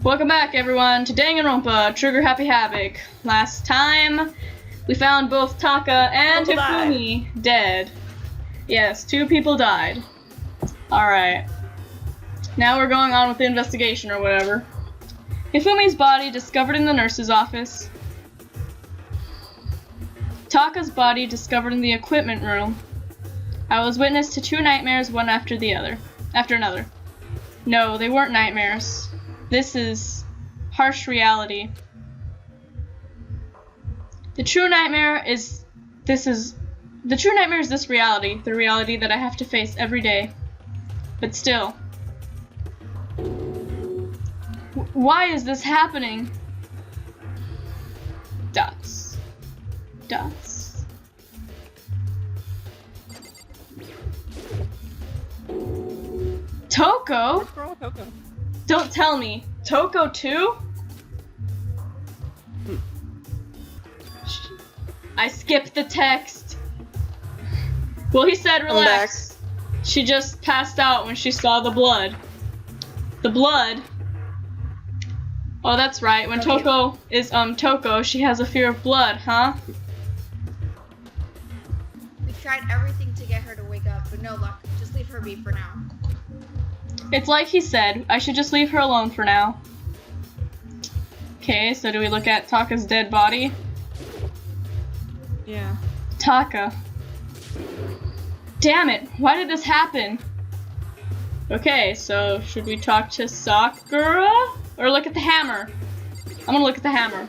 Welcome back, everyone, to Danganronpa, Trigger Happy Havoc. Last time, we found both Taka and Hifumi dead. Yes, 2 people died. Alright. Now we're going on with the investigation or whatever. Hifumi's body discovered in the nurse's office. Taka's body discovered in the equipment room. I was witness to 2 nightmares, one after another. No, they weren't nightmares. This is harsh reality. The true nightmare is this reality, the reality that I have to face every day. But still. Why is this happening? Dots. Toko? What's wrong with Toko? Don't tell me. Toko too? I skipped the text. Well, he said relax. She just passed out when she saw the blood. The blood? Oh, that's right. When Toko is, Toko, she has a fear of blood, huh? We tried everything to get her to wake up, but no luck. Just leave her be for now. It's like he said, I should just leave her alone for now. Okay, so do we look at Taka's dead body? Yeah. Taka. Damn it, why did this happen? Okay, so should we talk to Sakura? Or look at the hammer? I'm gonna look at the hammer.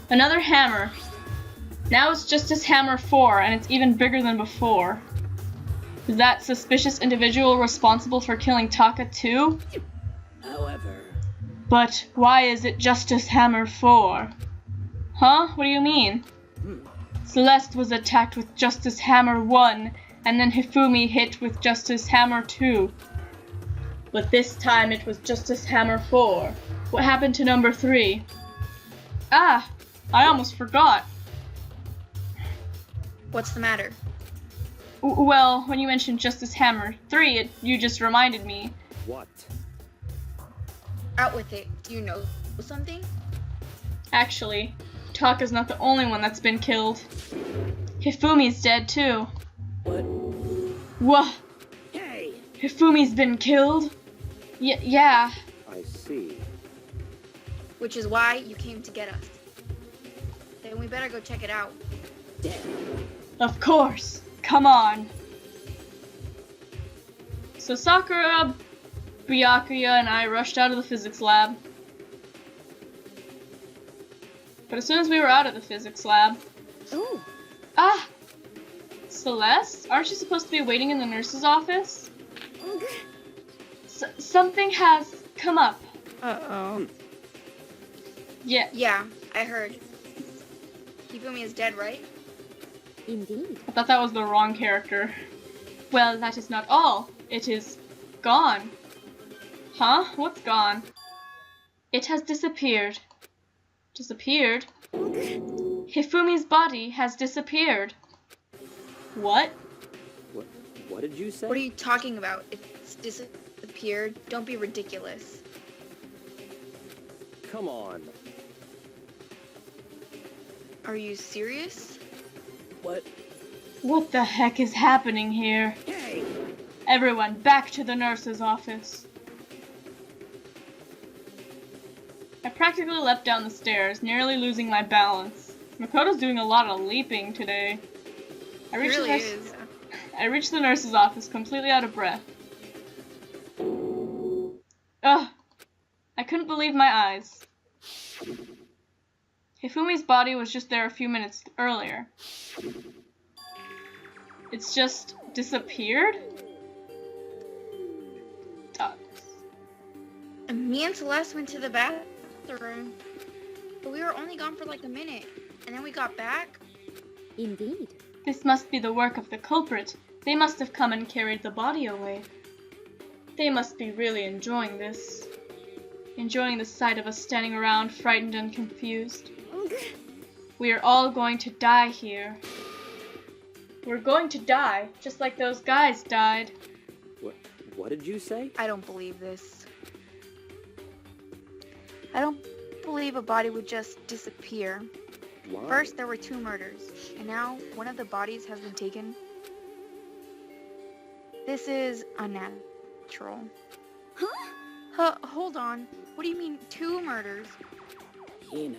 Another hammer. Now it's Justice Hammer 4, and it's even bigger than before. Is that suspicious individual responsible for killing Taka too? However... But why is it Justice Hammer 4? Huh? What do you mean? Celeste was attacked with Justice Hammer 1, and then Hifumi hit with Justice Hammer 2. But this time it was Justice Hammer 4. What happened to number 3? Ah! I almost forgot. What's the matter? Well, when you mentioned Justice Hammer 3, you just reminded me. What? Out with it. Do you know something? Actually, Taka's not the only one that's been killed. Hifumi's dead too. What? What? Hey! Hifumi's been killed? Yeah. I see. Which is why you came to get us. Then we better go check it out. Damn. Of course. Come on. So Sakura, Byakuya, and I rushed out of the physics lab. But as soon as we were out of the physics lab... Ooh. Ah! Celeste? Aren't you supposed to be waiting in the nurse's office? Something has come up. Uh-oh. Yeah. Yeah, I heard. Hifumi is dead, right? Indeed. I thought that was the wrong character. Well, that is not all. It is gone. Huh? What's gone? It has disappeared. Disappeared? Hifumi's body has disappeared. What? What did you say? What are you talking about? It's disappeared. Don't be ridiculous. Come on. Are you serious? What? What the heck is happening here? Hey! Everyone, back to the nurse's office. I practically leapt down the stairs, nearly losing my balance. Makoto's doing a lot of leaping today. It really is. I reached the nurse's office completely out of breath. Ugh! I couldn't believe my eyes. Hifumi's body was just there a few minutes earlier. It's just disappeared? Dots. And me and Celeste went to the bathroom, but we were only gone for like a minute, and then we got back. Indeed. This must be the work of the culprit. They must have come and carried the body away. They must be really enjoying this. Enjoying the sight of us standing around, frightened and confused. We are all going to die here. We're going to die, just like those guys died. What did you say? I don't believe this. I don't believe a body would just disappear. Why? First, there were 2 murders, and now one of the bodies has been taken. This is unnatural. Hold on. What do you mean 2 murders? Hina.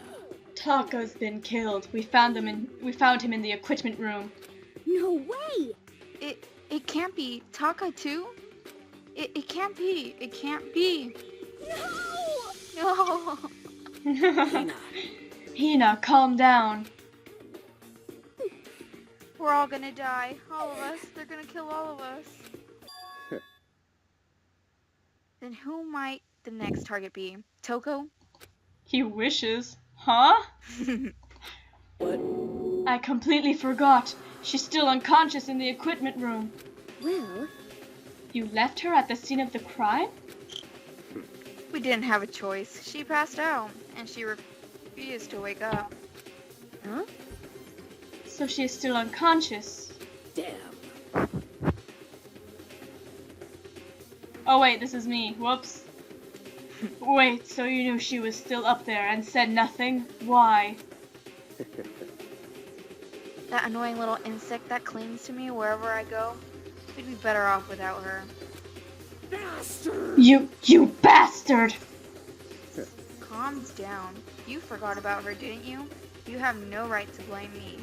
Taka's been killed. We found him in the equipment room. No way! It can't be. Taka too? It can't be. It can't be. No! Hina. Hina, calm down. We're all gonna die. All of us. They're gonna kill all of us. Then who might the next target be? Toko? He wishes. Huh? What? I completely forgot. She's still unconscious in the equipment room. Well, You left her at the scene of the crime? We didn't have a choice. She passed out, and she refused to wake up. huh? So she is still unconscious. Damn. Oh wait, this is me. Whoops. Wait, so you knew she was still up there and said nothing? Why? That annoying little insect that clings to me wherever I go. We'd be better off without her. Bastard! You bastard! Calm down. You forgot about her, didn't you? You have no right to blame me.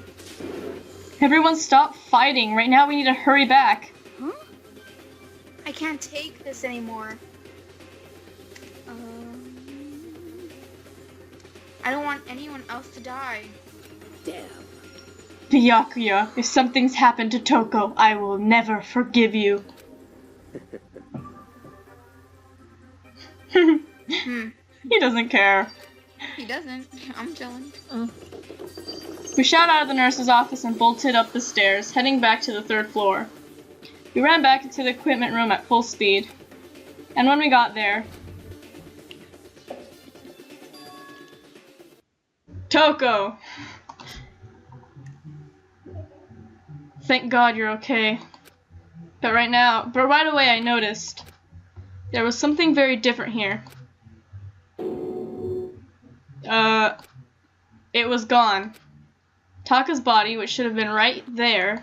Everyone stop fighting. Right now we need to hurry back. Huh? I can't take this anymore. I don't want anyone else to die. Damn. Byakuya, if something's happened to Toko, I will never forgive you. He doesn't care. He doesn't. I'm chilling. We shot out of the nurse's office and bolted up the stairs, heading back to the 3rd floor. We ran back into the equipment room at full speed. And when we got there... Toko! Thank God you're okay. But right away I noticed there was something very different here. It was gone. Taka's body, which should have been right there,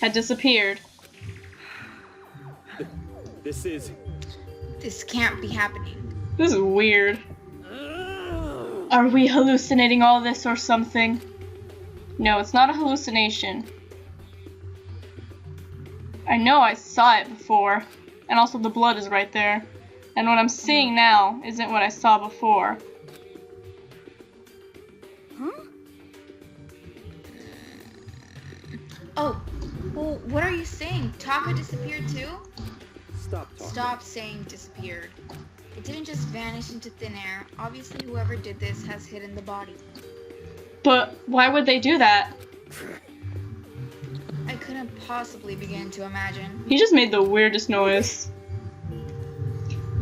had disappeared. This can't be happening. This is weird. Are we hallucinating all this or something? No, it's not a hallucination. I know I saw it before, and also the blood is right there. And what I'm seeing now isn't what I saw before. Huh? Oh, well, what are you saying? Taka disappeared too? Stop talking. Stop saying disappeared. It didn't just vanish into thin air. Obviously, whoever did this has hidden the body. But why would they do that? I couldn't possibly begin to imagine. He just made the weirdest noise.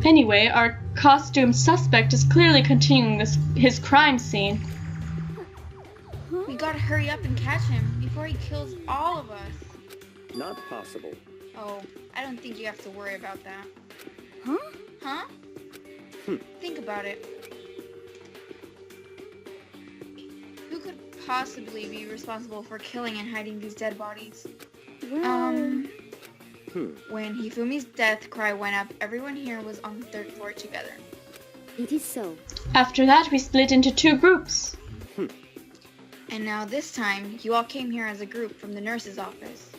Anyway, our costumed suspect is clearly continuing his crime scene. We gotta hurry up and catch him before he kills all of us. Not possible. Oh, I don't think you have to worry about that. Huh? Huh? Think about it. Who could possibly be responsible for killing and hiding these dead bodies? Well, When Hifumi's death cry went up, everyone here was on the 3rd floor together. it is so. After that, we split into 2 groups. And now this time, you all came here as a group from the nurse's office.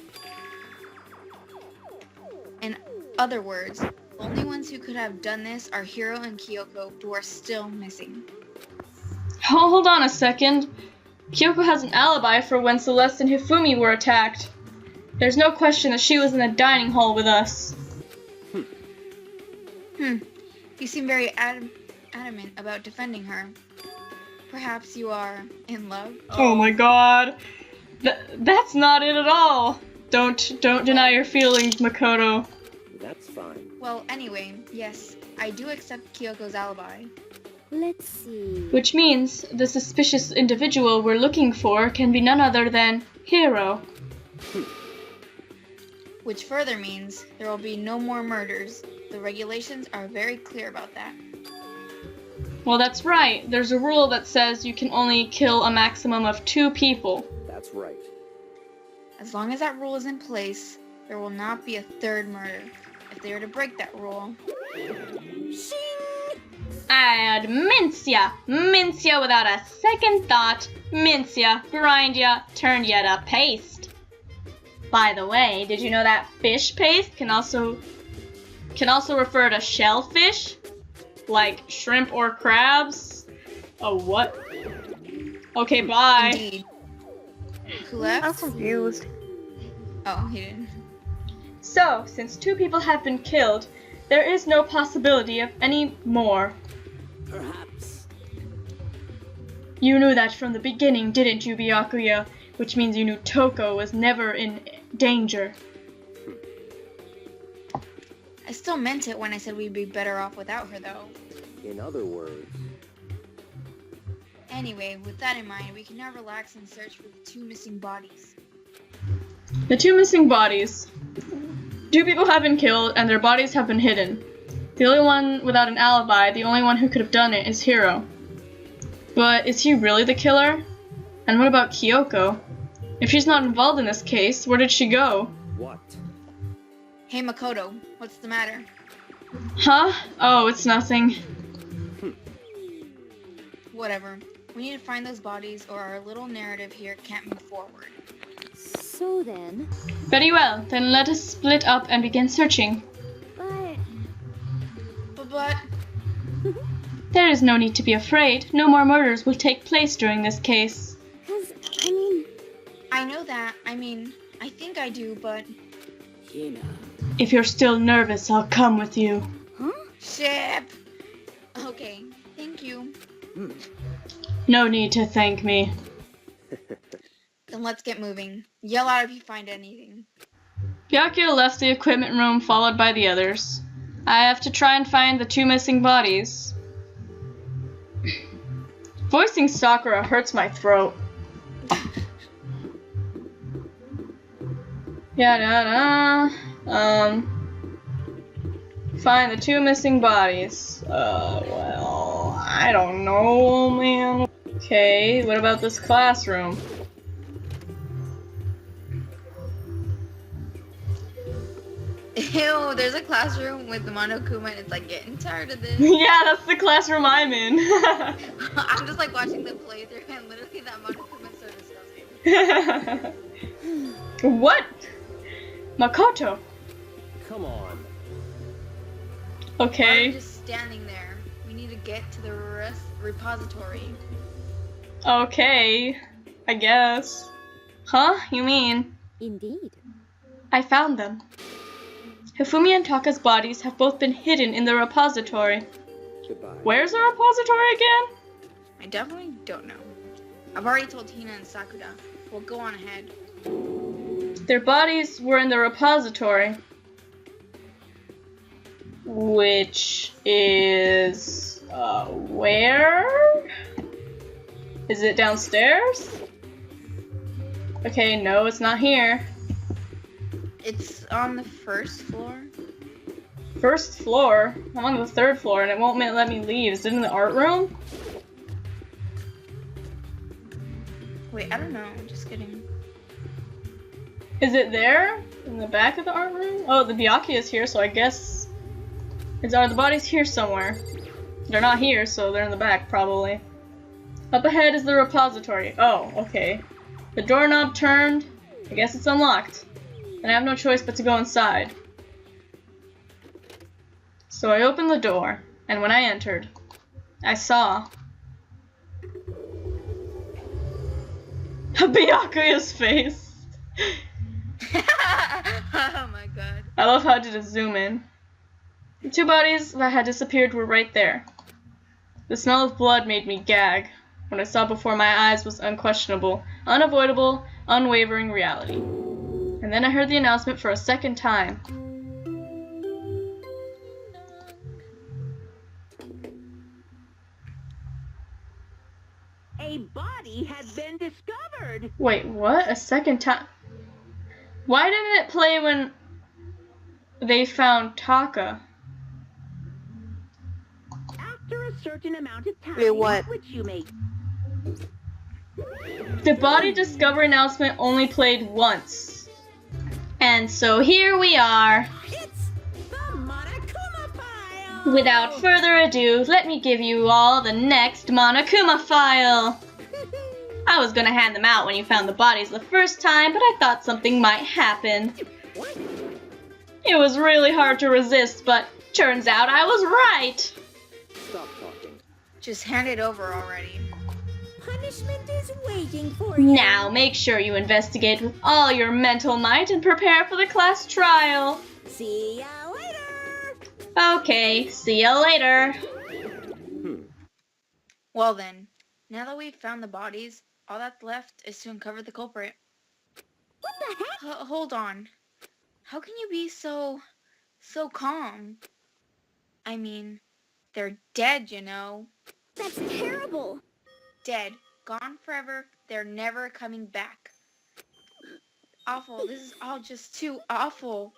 In other words, the only ones who could have done this are Hiro and Kyoko, who are still missing. Hold on a second. Kyoko has an alibi for when Celeste and Hifumi were attacked. There's no question that she was in the dining hall with us. You seem very adamant about defending her. Perhaps you are in love? Oh my god. That's not it at all. Don't deny your feelings, Makoto. That's fine. Well, anyway, yes, I do accept Kyoko's alibi. Let's see. Which means the suspicious individual we're looking for can be none other than Hiro. Which further means there will be no more murders. The regulations are very clear about that. Well, that's right. There's a rule that says you can only kill a maximum of 2 people. That's right. As long as that rule is in place, there will not be a third murder. If they were to break that rule... I'd mince ya without a second thought. Mince ya, grind ya, turn ya to paste. By the way, did you know that fish paste can also refer to shellfish? Like shrimp or crabs? Oh, what? Okay, bye. Indeed. Who left? I'm confused. Oh, he didn't. So, since 2 people have been killed, there is no possibility of any more. Perhaps. You knew that from the beginning, didn't you, Byakuya? Which means you knew Toko was never in danger. I still meant it when I said we'd be better off without her, though. In other words, Anyway, with that in mind, we can now relax and search for the 2 missing bodies. The 2 missing bodies. 2 people have been killed, and their bodies have been hidden. The only one without an alibi, the only one who could have done it, is Hiro. But is he really the killer? And what about Kyoko? If she's not involved in this case, where did she go? what? Hey, Makoto, what's the matter? Huh? Oh, it's nothing. Whatever. We need to find those bodies, or our little narrative here can't move forward. So then, Very well, then let us split up and begin searching. But... There is no need to be afraid. No more murders will take place during this case. I know that. I think I do, but... Hina. If you're still nervous, I'll come with you. Ship! Okay, thank you. No need to thank me. Then let's get moving. Yell out if you find anything. Byakuya left the equipment room, followed by the others. I have to try and find the 2 missing bodies. Voicing Sakura hurts my throat. Find the 2 missing bodies. Well, I don't know, man. Okay, what about this classroom? Ew, there's a classroom with the Monokuma and it's like getting tired of this. Yeah, that's the classroom I'm in. I'm just like watching them play through and literally that Monokuma is so disgusting. What? Makoto. Come on. Why are Okay. we just standing there? We need to get to the repository. Okay. I guess. Huh? You mean? Indeed. I found them. Hifumi and Taka's bodies have both been hidden in the repository. Goodbye. Where's the repository again? I definitely don't know. I've already told Hina and Sakura. We'll go on ahead. Their bodies were in the repository. Which is... where? Is it downstairs? Okay, no, it's not here. It's on the first floor. First floor? I'm on the 3rd floor and it won't let me leave. Is it in the art room? Wait, I don't know. I'm just kidding. Is it there? In the back of the art room? Oh, the Byakuya is here, so I guess... Are the bodies here somewhere? They're not here, so they're in the back, probably. Up ahead is the repository. Oh, okay. The doorknob turned. I guess it's unlocked. And I have no choice but to go inside. So I opened the door, and when I entered, I saw... Byakuya's face. Oh my god. I love how I did a zoom in. The 2 bodies that had disappeared were right there. The smell of blood made me gag. What I saw before my eyes was unquestionable, unavoidable, unwavering reality. And then I heard the announcement for a second time. A body has been discovered. Wait, what? A second time? Why didn't it play when they found Taka? After a a certain amount of time, Wait, what? which you may. The body discovery announcement only played once. And so here we are. It's the Monokuma file. Without further ado, let me give you all the next Monokuma file. I was gonna hand them out when you found the bodies the first time, but I thought something might happen. What? It was really hard to resist, but turns out I was right. Stop talking. Just hand it over already. Punishment is waiting for you. Now make sure you investigate with all your mental might and prepare for the class trial. See ya later. Okay, see ya later. Well then, now that we've found the bodies, all that's left is to uncover the culprit. What the heck? Hold on. How can you be so calm? I mean, they're dead, you know. That's terrible. Dead. Gone forever. They're never coming back. Awful. This is all just too awful.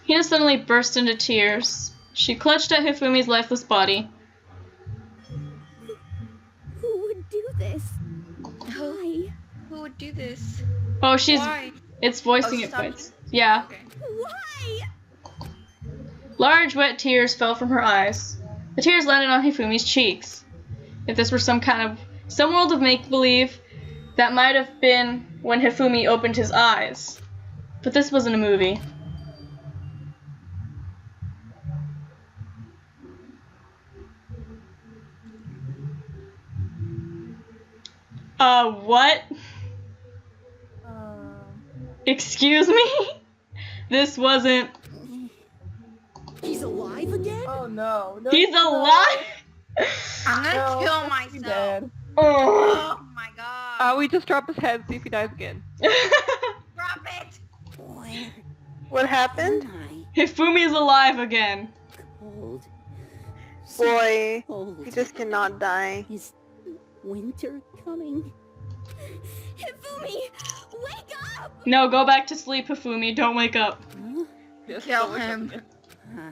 Hina suddenly burst into tears. She clutched at Hifumi's lifeless body. Who would do this? Why? Who would do this? Oh, she's... Why? It's voicing Oh, it stop. quite. Yeah. Okay. Why? Large, wet tears fell from her eyes. The tears landed on Hifumi's cheeks. If this were some world of make-believe, that might have been when Hifumi opened his eyes. But this wasn't a movie. What? Excuse me? This wasn't... He's alive again? Oh no. He's alive?! I'm gonna No, kill he's myself. dead. Oh my god. We just drop his head, see if he dies again. Drop it. Where What happened? am Hifumi's alive again. I? Cold. Boy, Cold. he just cannot die. Is winter coming? Hifumi, wake up! No, go back to sleep, Hifumi. Don't wake up. Huh? Just Kill don't wake up him. again. Ah,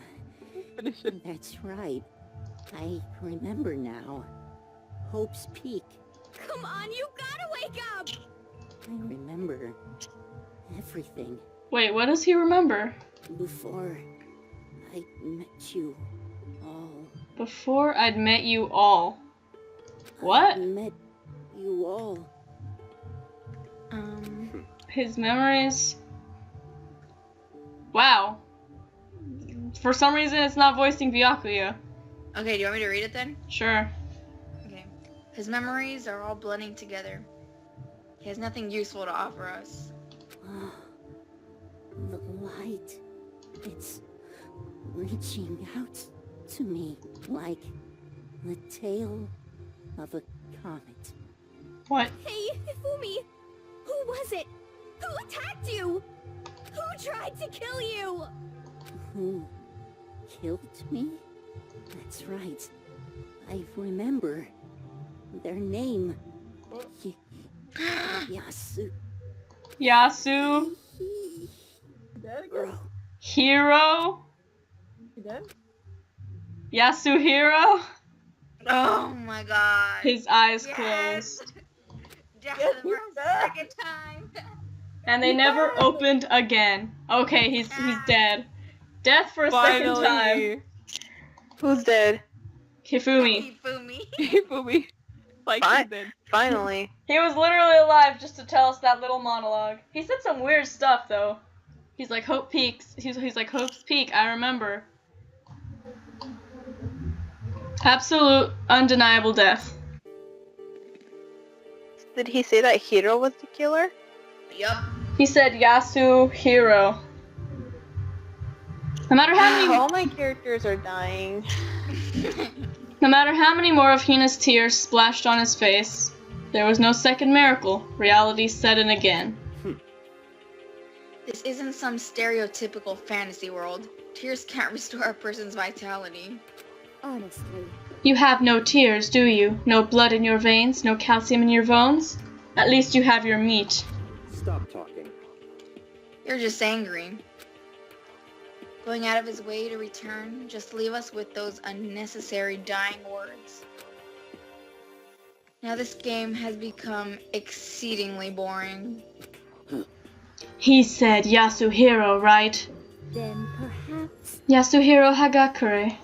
Finish it. that's right. I remember now. Hope's Peak. Come on, you gotta wake up! I remember everything Wait, what does he remember? before I met you all. Before I'd met you all. I What? met you all. His memories... Wow. For some reason, it's not voicing Byakuya. Okay, do you want me to read it then? Sure. Okay. His memories are all blending together. He has nothing useful to offer us. Ah, the light. It's reaching out to me like the tail of a comet. What? Hey, Hifumi! Who was it? Who attacked you? Who tried to kill you? Who killed me? That's right. I remember their name. Yasu. Yasu? Dead again? Bro. Hero? You dead? Yasuhiro? Oh my god. His eyes Yes! closed. Death Yes, for he's a dead. second time. And they never opened again. Okay, he's dead. Death for a second time. Finally. Who's dead? Hifumi. Hifumi. Hifumi. Like Fi- he's dead. Finally. He was literally alive just to tell us that little monologue. He said some weird stuff though. He's like Hope Peaks. He's like Hope's Peak. I remember. Absolute undeniable death. Did he say that Hiro was the killer? Yup. He said Yasuhiro. No matter how many All my characters are dying. No matter how many more of Hina's tears splashed on his face, there was no second miracle. Reality set in again. This isn't some stereotypical fantasy world. Tears can't restore a person's vitality. Honestly. You have no tears, do you? No blood in your veins, no calcium in your bones? At least you have your meat. Stop talking. You're just angry. going out of his way to return, just to leave us with those unnecessary dying words. Now this game has become exceedingly boring. He said Yasuhiro, right? Then perhaps... Yasuhiro Hagakure.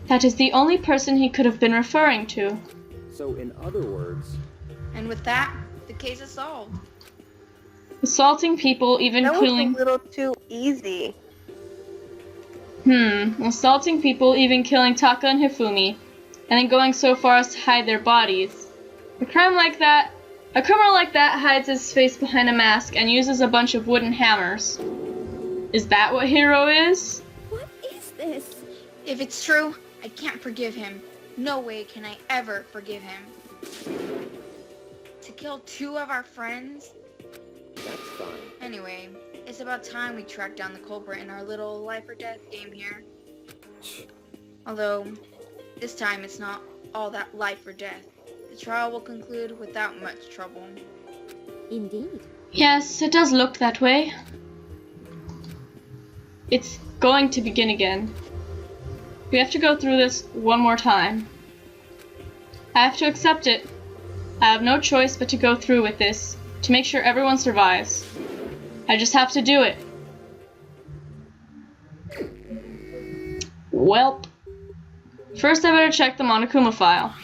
That is the only person he could have been referring to. So in other words, And with that, the case is solved. Assaulting people, even That was killing... a little too easy. Assaulting people, even killing Taka and Hifumi, and then going so far as to hide their bodies. A criminal like that hides his face behind a mask and uses a bunch of wooden hammers. Is that what Hiro is? What is this? If it's true, I can't forgive him. No way can I ever forgive him. To kill 2 of our friends? that's fine. Anyway, it's about time we track down the culprit in our little life or death game here. Although, this time it's not all that life or death. The trial will conclude without much trouble. Indeed. Yes, it does look that way. It's going to begin again. We have to go through this one more time. I have to accept it. I have no choice but to go through with this, to make sure everyone survives. I just have to do it. Welp. First I better check the Monokuma file.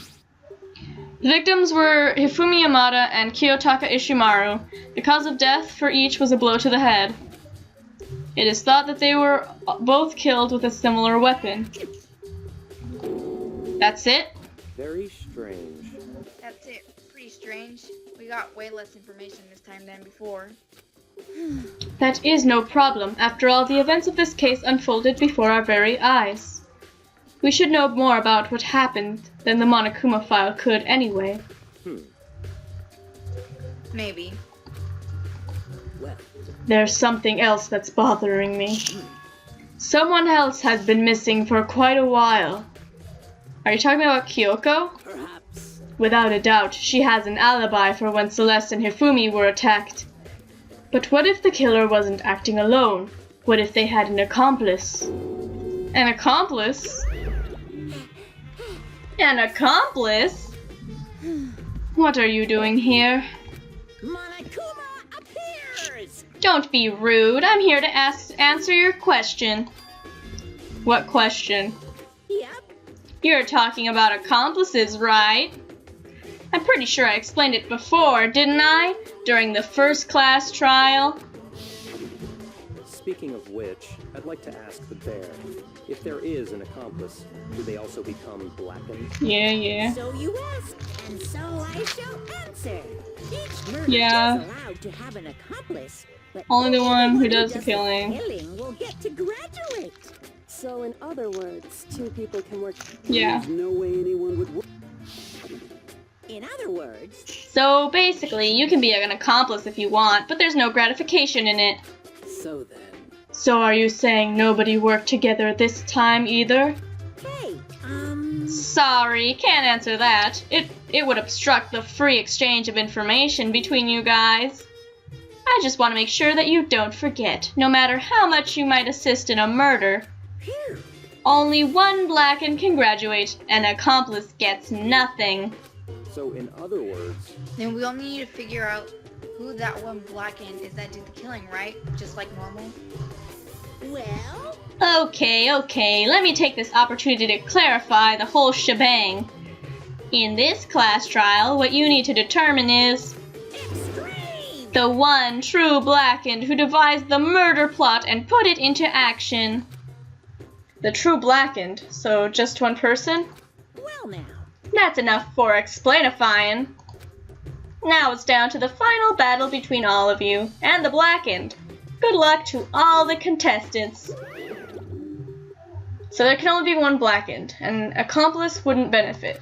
The victims were Hifumi Yamada and Kiyotaka Ishimaru. The cause of death for each was a blow to the head. It is thought that they were both killed with a similar weapon. That's it? Very strange. That's it. Pretty strange. We got way less information this time than before. That is no problem. After all, the events of this case unfolded before our very eyes. We should know more about what happened than the Monokuma file could anyway. Maybe. Well, There's something else that's bothering me. Someone else has been missing for quite a while. Are you talking about Kyoko? perhaps. Without a doubt, she has an alibi for when Celeste and Hifumi were attacked. But what if the killer wasn't acting alone? What if they had an accomplice? An accomplice? An accomplice? What are you doing here? Monokuma appears! Don't be rude. I'm here to answer your question. What question? Yep. You're talking about accomplices, right? I'm pretty sure I explained it before, didn't I? During the first class trial? Speaking of which, I'd like to ask the bear, if there is an accomplice, do they also become blackened? Yeah. So you ask, and so I shall answer. Each murder Yeah. is allowed to have an accomplice, but Only the one who does the the killing. killing will get to graduate. So in other words, 2 people can work. Yeah. There's no way anyone would work. In other words, So basically, you can be an accomplice if you want, but there's no gratification in it. So then, So are you saying nobody worked together this time either? hey, Sorry, can't answer that. It would obstruct the free exchange of information between you guys. I just want to make sure that you don't forget, no matter how much you might assist in a murder. phew. Only one blackened can graduate. An accomplice gets nothing. so in other words, Then we only need to figure out who that one blackened is that did the killing, right? Just like normal. Well, Okay, let me take this opportunity to clarify the whole shebang. In this class trial, what you need to determine is extreme! the one true blackened who devised the murder plot and put it into action. The true blackened, so just one person? Well now, That's enough for explainifying. Now it's down to the final battle between all of you and the blackened. Good luck to all the contestants. So there can only be one blackened, and accomplice wouldn't benefit.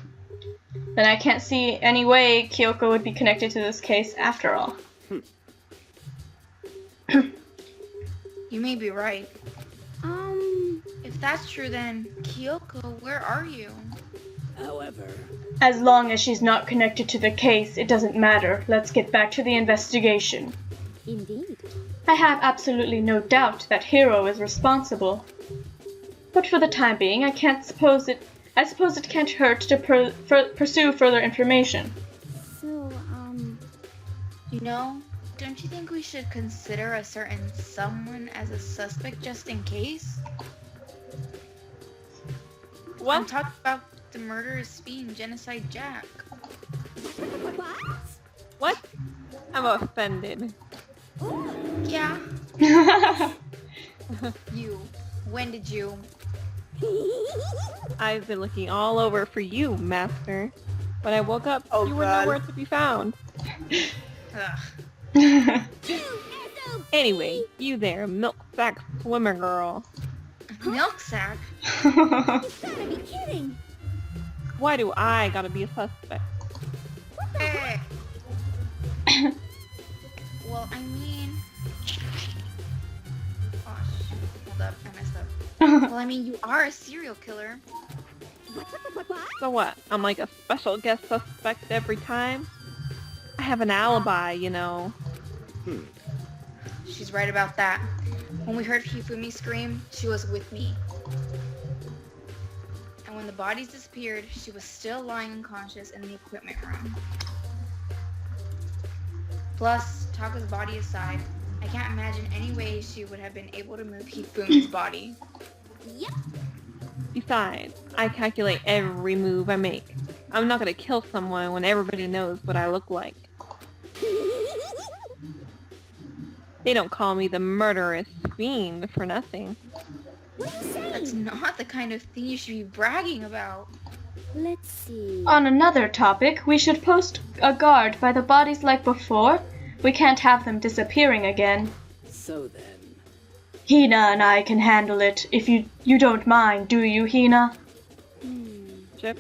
Then I can't see any way Kyoko would be connected to this case after all. You may be right. If that's true, then Kyoko, where are you? however, As long as she's not connected to the case, it doesn't matter. Let's get back to the investigation. indeed. I have absolutely no doubt that Hero is responsible. But for the time being, I suppose it can't hurt to pursue further information. So, You know, don't you think we should consider a certain someone as a suspect just in case? I'm What? talking about the murderous fiend Genocide Jack. what? What? I'm offended. Yeah, you. When did you? I've been looking all over for you, Master. When I woke up, Oh, you were God. nowhere to be found. Ugh. Anyway, you there, milk sack swimmer girl. Milk sack? You gotta be kidding! Why do I gotta be a suspect? Hey. Well, I mean... Oh, hold up, I messed up. Well, I mean, you are a serial killer. What? So what? I'm like a special guest suspect every time? I have an alibi, you know. She's right about that. When we heard Hifumi scream, she was with me. And when the bodies disappeared, she was still lying unconscious in the equipment room. Plus, Taka's body aside, I can't imagine any way she would have been able to move Hifumi's body. Yep. Besides, I calculate every move I make. I'm not gonna kill someone when everybody knows what I look like. They don't call me the murderous fiend for nothing. What are you That's saying? not the kind of thing you should be bragging about. Let's see. On another topic, we should post a guard by the bodies like before. We can't have them disappearing again. So then, Hina and I can handle it, if you don't mind, do you, Hina? Chip?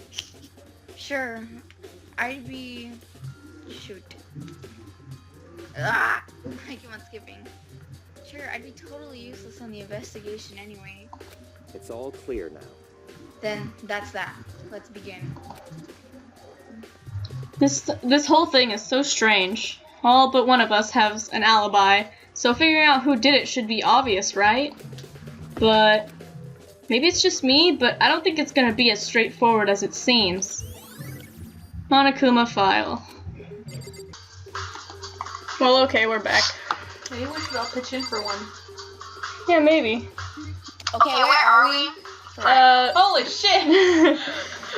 Sure, I'd be... Shoot. Ah! I keep on skipping. Sure, I'd be totally useless on the investigation anyway. It's all clear now. Then, that's that. Let's begin. This whole thing is so strange. All but one of us has an alibi, so figuring out who did it should be obvious, right? But maybe it's just me, but I don't think it's gonna be as straightforward as it seems. Monokuma file. Well, okay, we're back. Maybe we should all pitch in for one. Yeah, maybe. Okay, where are we? Holy shit!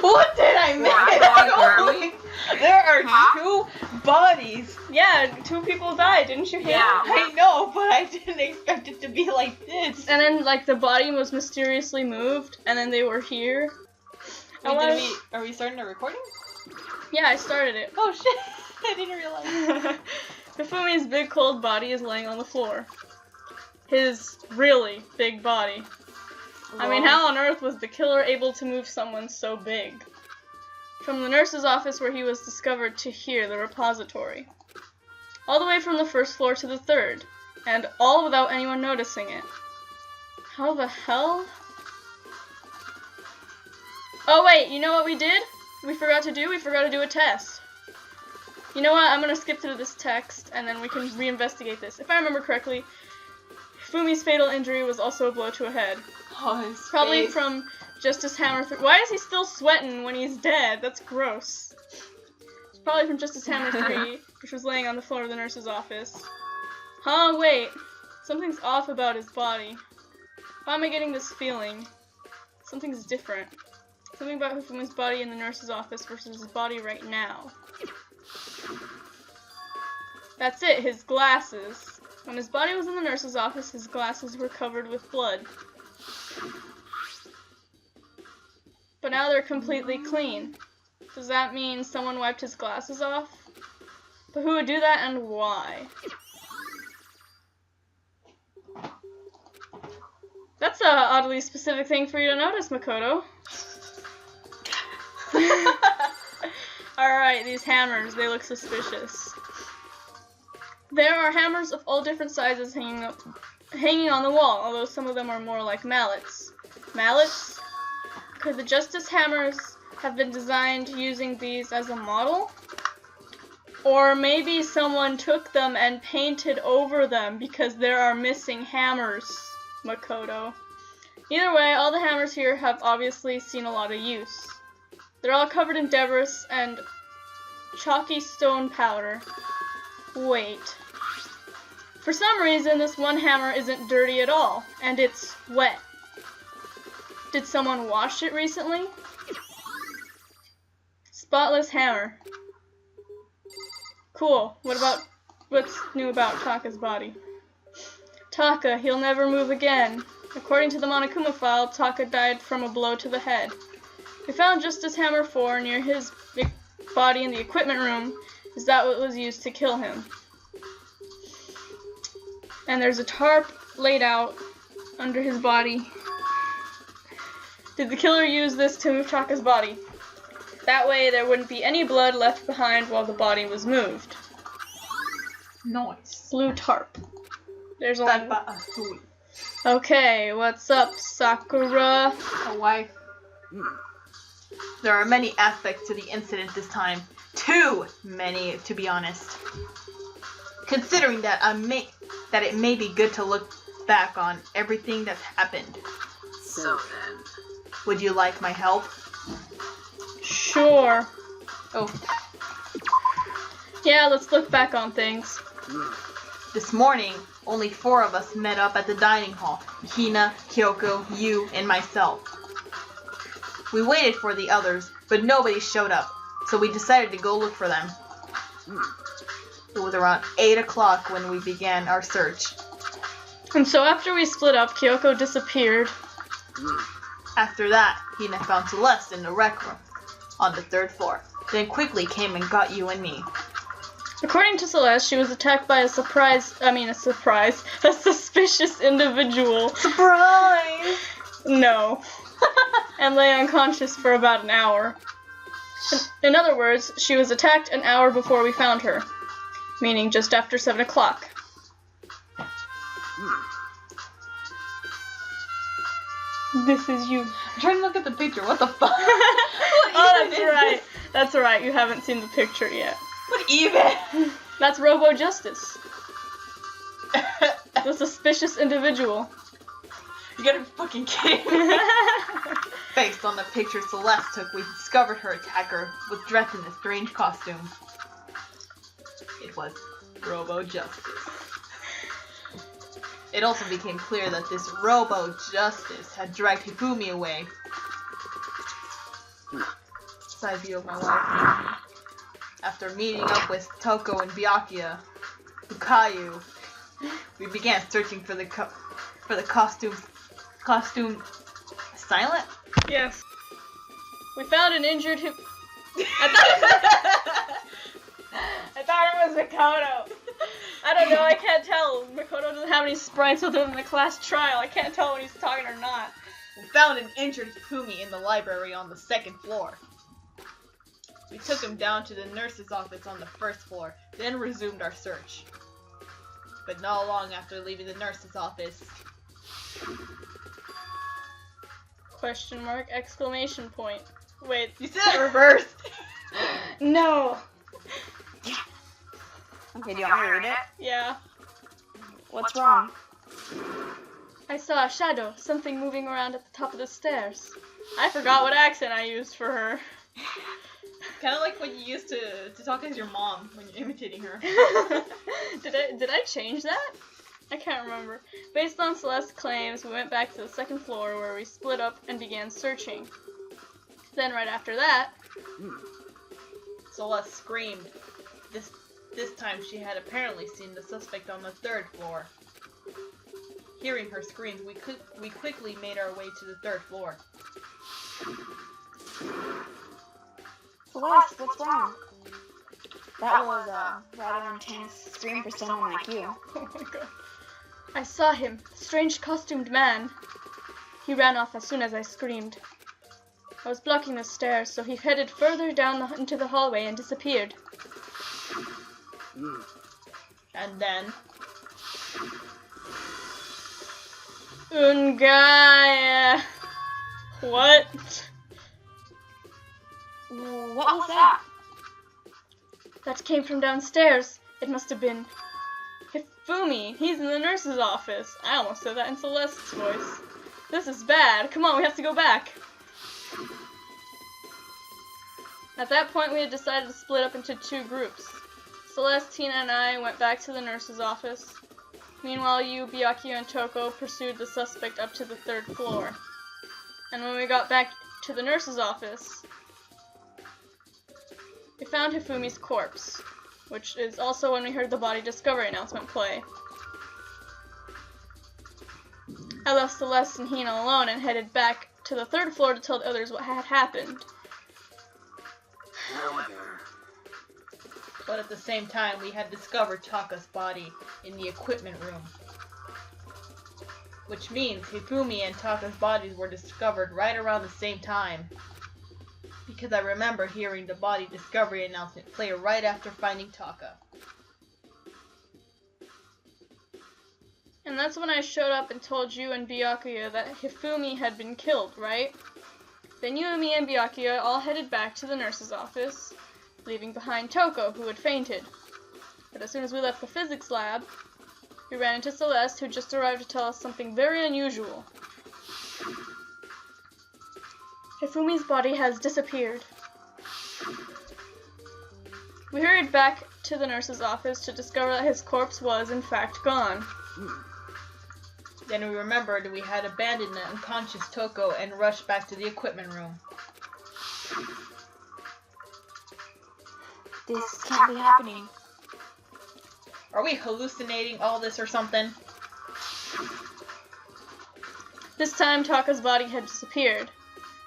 What did I miss? There are two bodies. Yeah, 2 people died, didn't you hear? I know, but I didn't expect it to be like this. And then, like, the body was mysteriously moved, and then they were here. Are we starting a recording? Yeah, I started it. Oh shit! I didn't realize. Hifumi's big cold body is laying on the floor. His really big body. I mean, how on earth was the killer able to move someone so big? From the nurse's office where he was discovered to here, the repository. All the way from the 1st floor to the 3rd. And all without anyone noticing it. How the hell? Oh wait, you know what we did? We forgot to do a test. You know what, I'm gonna skip through this text and then we can reinvestigate this. If I remember correctly, Fumi's fatal injury was also a blow to a head. Oh, his Probably face. from Justice Hammer 3. Why is he still sweating when he's dead? That's gross. It's probably from Justice Hammer 3, which was laying on the floor of the nurse's office. Huh, wait. Something's off about his body. Why am I getting this feeling? Something's different. Something about Hifumi's body in the nurse's office versus his body right now. That's it, his glasses. When his body was in the nurse's office, his glasses were covered with blood. But now they're completely clean. Does that mean someone wiped his glasses off? But who would do that and why? That's a oddly specific thing for you to notice, Makoto. Alright, these hammers, they look suspicious. There are hammers of all different sizes hanging on the wall, although some of them are more like mallets. Mallets? Could the Justice hammers have been designed using these as a model? Or maybe someone took them and painted over them because there are missing hammers, Makoto. Either way, all the hammers here have obviously seen a lot of use. They're all covered in debris and chalky stone powder. Wait. For some reason, this one hammer isn't dirty at all, and it's wet. Did someone wash it recently? Spotless hammer. Cool. What's new about Taka's body? Taka, he'll never move again. According to the Monokuma file, Taka died from a blow to the head. We found Justice Hammer 4 near his body in the equipment room. Is that what was used to kill him? And there's a tarp laid out under his body. Did the killer use this to move Taka's body? That way there wouldn't be any blood left behind while the body was moved. Nice. Blue tarp. There's only... Okay, what's up, Sakura? A wife. There are many aspects to the incident this time. Too many, to be honest. Considering that it may be good to look back on everything that's happened. So then, would you like my help? Sure. Oh. Yeah, let's look back on things. This morning, only 4 of us met up at the dining hall. Hina, Kyoko, you, and myself. We waited for the others, but nobody showed up, so we decided to go look for them. It was around 8 o'clock when we began our search. And so after we split up, Kyoko disappeared. After that, Hina found Celeste in the rec room on the 3rd floor, then quickly came and got you and me. According to Celeste, she was attacked by a suspicious individual. Surprise! No. And lay unconscious for about an hour. In other words, she was attacked an hour before we found her, meaning just after 7 o'clock. This is you. I'm trying to look at the picture. What the fuck? Oh, that's right. That's right. You haven't seen the picture yet. What even? That's Robo Justice. The suspicious individual. You gotta be fucking kidding me. Based on the picture Celeste took, we discovered her attacker was dressed in a strange costume. It was Robo Justice. It also became clear that this Robo Justice had dragged Hifumi away. Side view of my life. After meeting up with Toko and Byakuya, Bukayu, we began searching for the costume. Silent? Yes. We found an injured I thought it was Makoto. I don't know, I can't tell. Makoto doesn't have any sprites other than the class trial. I can't tell when he's talking or not. We found an injured Hifumi in the library on the 2nd floor. We took him down to the nurse's office on the 1st floor, then resumed our search. But not long after leaving the nurse's office... Question mark, exclamation point. Wait. You said it reversed! No. Okay, do you want me to read it? Yeah. What's wrong? I saw a shadow, something moving around at the top of the stairs. I forgot what accent I used for her. Kind of like what you used to talk as your mom when you're imitating her. Did I change that? I can't remember. Based on Celeste's claims, we went back to the 2nd floor where we split up and began searching. Then right after that... Celeste screamed. This time she had apparently seen the suspect on the 3rd floor. Hearing her screams, we quickly made our way to the 3rd floor. Celeste, what's wrong? That was a rather intense scream for someone like you. Oh my god. I saw him, a strange costumed man. He ran off as soon as I screamed. I was blocking the stairs, so he headed further down into the hallway and disappeared. And then... Ungaya. What? What was that? That came from downstairs. It must have been Hifumi. He's in the nurse's office. I almost said that in Celeste's voice. This is bad. Come on, we have to go back. At that point, we had decided to split up into 2 groups. Celeste, Tina, and I went back to the nurse's office. Meanwhile, you, Byakuya, and Toko pursued the suspect up to the 3rd floor. And when we got back to the nurse's office, we found Hifumi's corpse, which is also when we heard the body discovery announcement play. I left Celeste and Hina alone and headed back to the 3rd floor to tell the others what had happened. But at the same time, we had discovered Taka's body in the equipment room. Which means Hifumi and Taka's bodies were discovered right around the same time. Because I remember hearing the body discovery announcement play right after finding Taka. And that's when I showed up and told you and Byakuya that Hifumi had been killed, right? Then you and me and Byakuya all headed back to the nurse's office, leaving behind Toko, who had fainted. But as soon as we left the physics lab, we ran into Celeste, who just arrived to tell us something very unusual. Hifumi's body has disappeared. We hurried back to the nurse's office to discover that his corpse was, in fact, gone. Then we remembered we had abandoned the unconscious Toko and rushed back to the equipment room. This can't be happening. Are we hallucinating all this or something? This time, Taka's body had disappeared.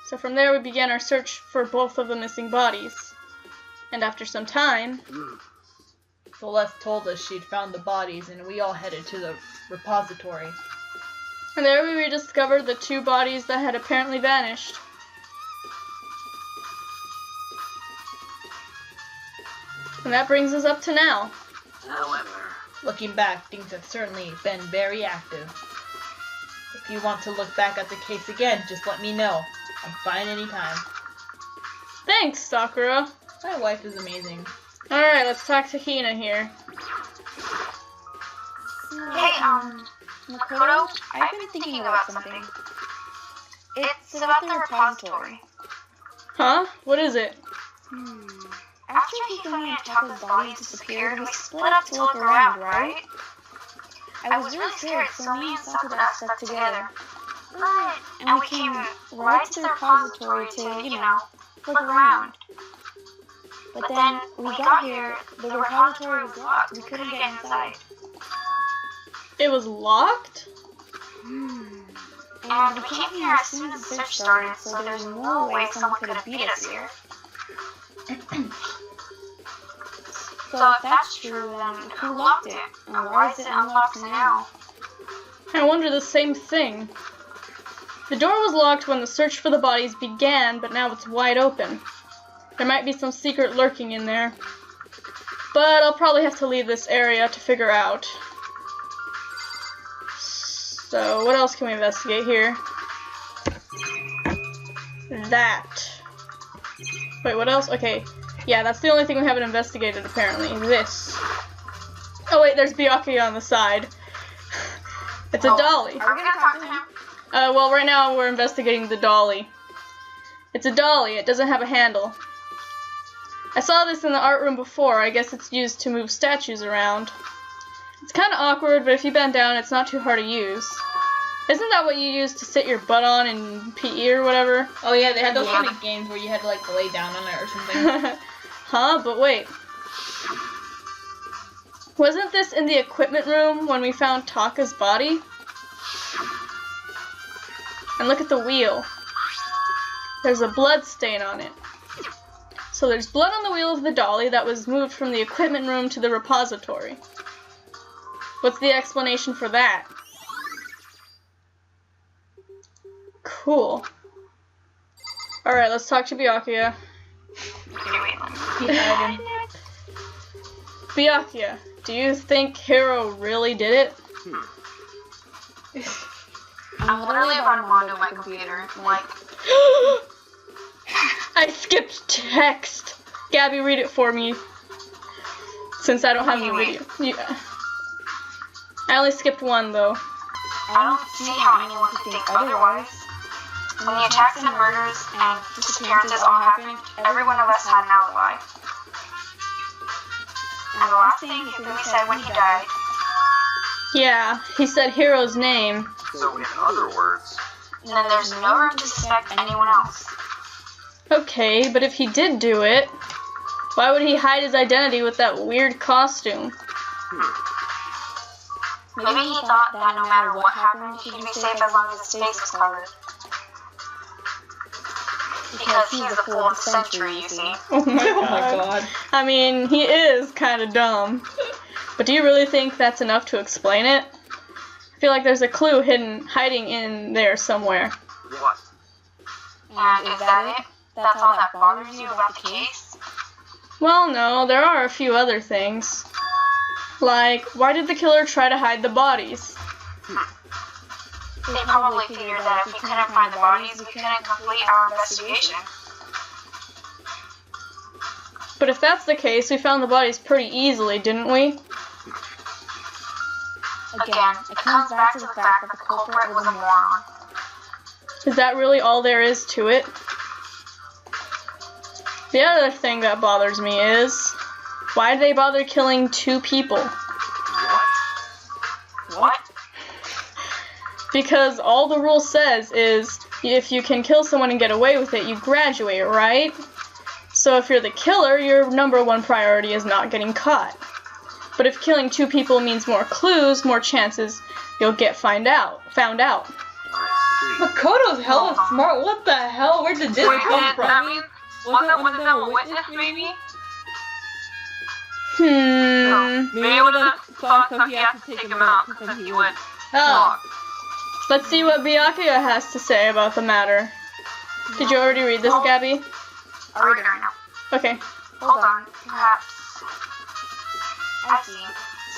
So from there we began our search for both of the missing bodies. And after some time, Celeste told us she'd found the bodies and we all headed to the repository. and there we rediscovered the 2 bodies that had apparently vanished. And that brings us up to now. However, looking back, things have certainly been very active. If you want to look back at the case again, just let me know. I'm fine anytime. Thanks, Sakura. My wife is amazing. Alright, let's talk to Hina here. Hey, Makoto, I've been thinking about something. It's about the repository. Huh? What is it? After Hifumi and Taka's bodies disappeared, we split up to look around, right? I was really scared, so me and Sakura stuck together. And we came right to the repository to, look around. But then, when we got here, the repository was locked. We couldn't get inside. It was locked? And we came here as soon as the search started, so there's no way someone could have beat us here. So if that's true, then who locked it? And why is it unlocked now? I wonder the same thing. The door was locked when the search for the bodies began, but now it's wide open. There might be some secret lurking in there. But I'll probably have to leave this area to figure out. So, what else can we investigate here? That. Wait, what else? Okay. Yeah, that's the only thing we haven't investigated, apparently. This. Oh, wait, there's Byakuya on the side. It's a dolly. Are we gonna talk to him? Well, right now we're investigating the dolly. It's a dolly. It doesn't have a handle. I saw this in the art room before. I guess it's used to move statues around. It's kind of awkward, but if you bend down, it's not too hard to use. Isn't that what you use to sit your butt on in PE or whatever? Oh yeah, they had those kind of games where you had to like lay down on it or something. Huh? But wait. Wasn't this in the equipment room when we found Taka's body? And look at the wheel. There's a blood stain on it. So there's blood on the wheel of the dolly that was moved from the equipment room to the repository. What's the explanation for that? Cool. Alright, let's talk to Byakuya. Byakuya, do you think Hiro really did it? I'm literally about to monitor my computer. Like, I skipped text. Gabby, read it for me. Since I don't have the video. Yeah. I only skipped one though. I don't see how anyone could think otherwise. When the attacks and murders and disappearances all happened, every one of us had an alibi. And the last thing Hifumi said when he died, Yeah, he said Hero's name. So in other words, then there's no room to suspect anyone else. Okay, but if he did do it, why would he hide his identity with that weird costume? Maybe he thought that no matter what happened, he'd be safe as long as his face was covered. Because he's the fool of the century, you see. Oh my god. I mean, he is kind of dumb. But do you really think that's enough to explain it? I feel like there's a clue hiding in there somewhere. what? And is that it? That's all that bothers you about the case? Well, no, there are a few other things. Like, why did the killer try to hide the bodies? They probably figured that if we couldn't find the bodies, we couldn't complete our investigation. But if that's the case, we found the bodies pretty easily, didn't we? Again, it comes back to the fact that the culprit was a moron. Is that really all there is to it? The other thing that bothers me is, why did they bother killing 2 people? What? Because all the rule says is, if you can kill someone and get away with it, you graduate, right? So if you're the killer, your number 1 priority is not getting caught. But if killing 2 people means more clues, more chances you'll get found out. Makoto's hella smart. What the hell? Where did this come from? That means, wasn't one of them a witness, maybe? Maybe one of them thought so he had to take him out, because then he would talk. Let's see what Byakuya has to say about the matter. Did you already read this, Gabby? I'll read it right now. Okay. Hold on, perhaps. I see.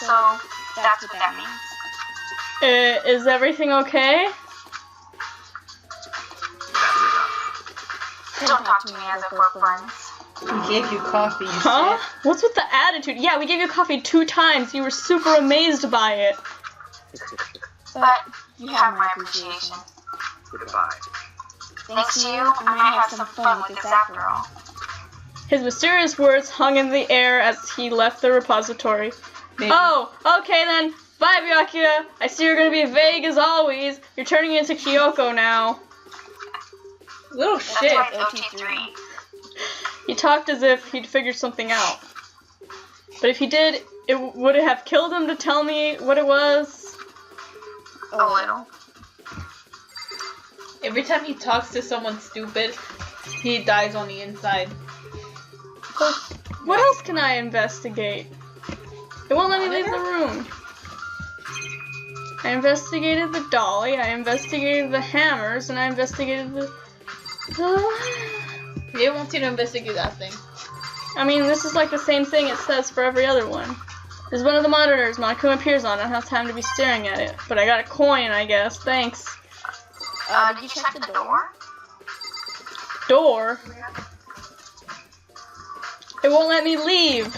So, that's what that means. Is everything okay? Don't talk to me as if we're friends. We gave you coffee, you Huh? shit. What's with the attitude? Yeah, we gave you coffee 2 times. You were super amazed by it. But you have my appreciation. Goodbye. Thanks to you, I might have some fun with this after all. His mysterious words hung in the air as he left the repository. Maybe. Oh, okay then. Bye, Byakuya. I see you're gonna be vague as always. You're turning into Kyoko now. Little That's shit. why it's OT3. He talked as if he'd figured something out. But if he did, would it have killed him to tell me what it was? A little. Every time he talks to someone stupid, he dies on the inside. What else can I investigate? It won't let me leave the room. I investigated the dolly, I investigated the hammers, and I investigated the... They want you to investigate that thing. I mean, this is like the same thing it says for every other one. There's one of the monitors Monokuma appears on. I don't have time to be staring at it. But I got a coin, I guess. Thanks. Did you check the door? Door? It won't let me leave.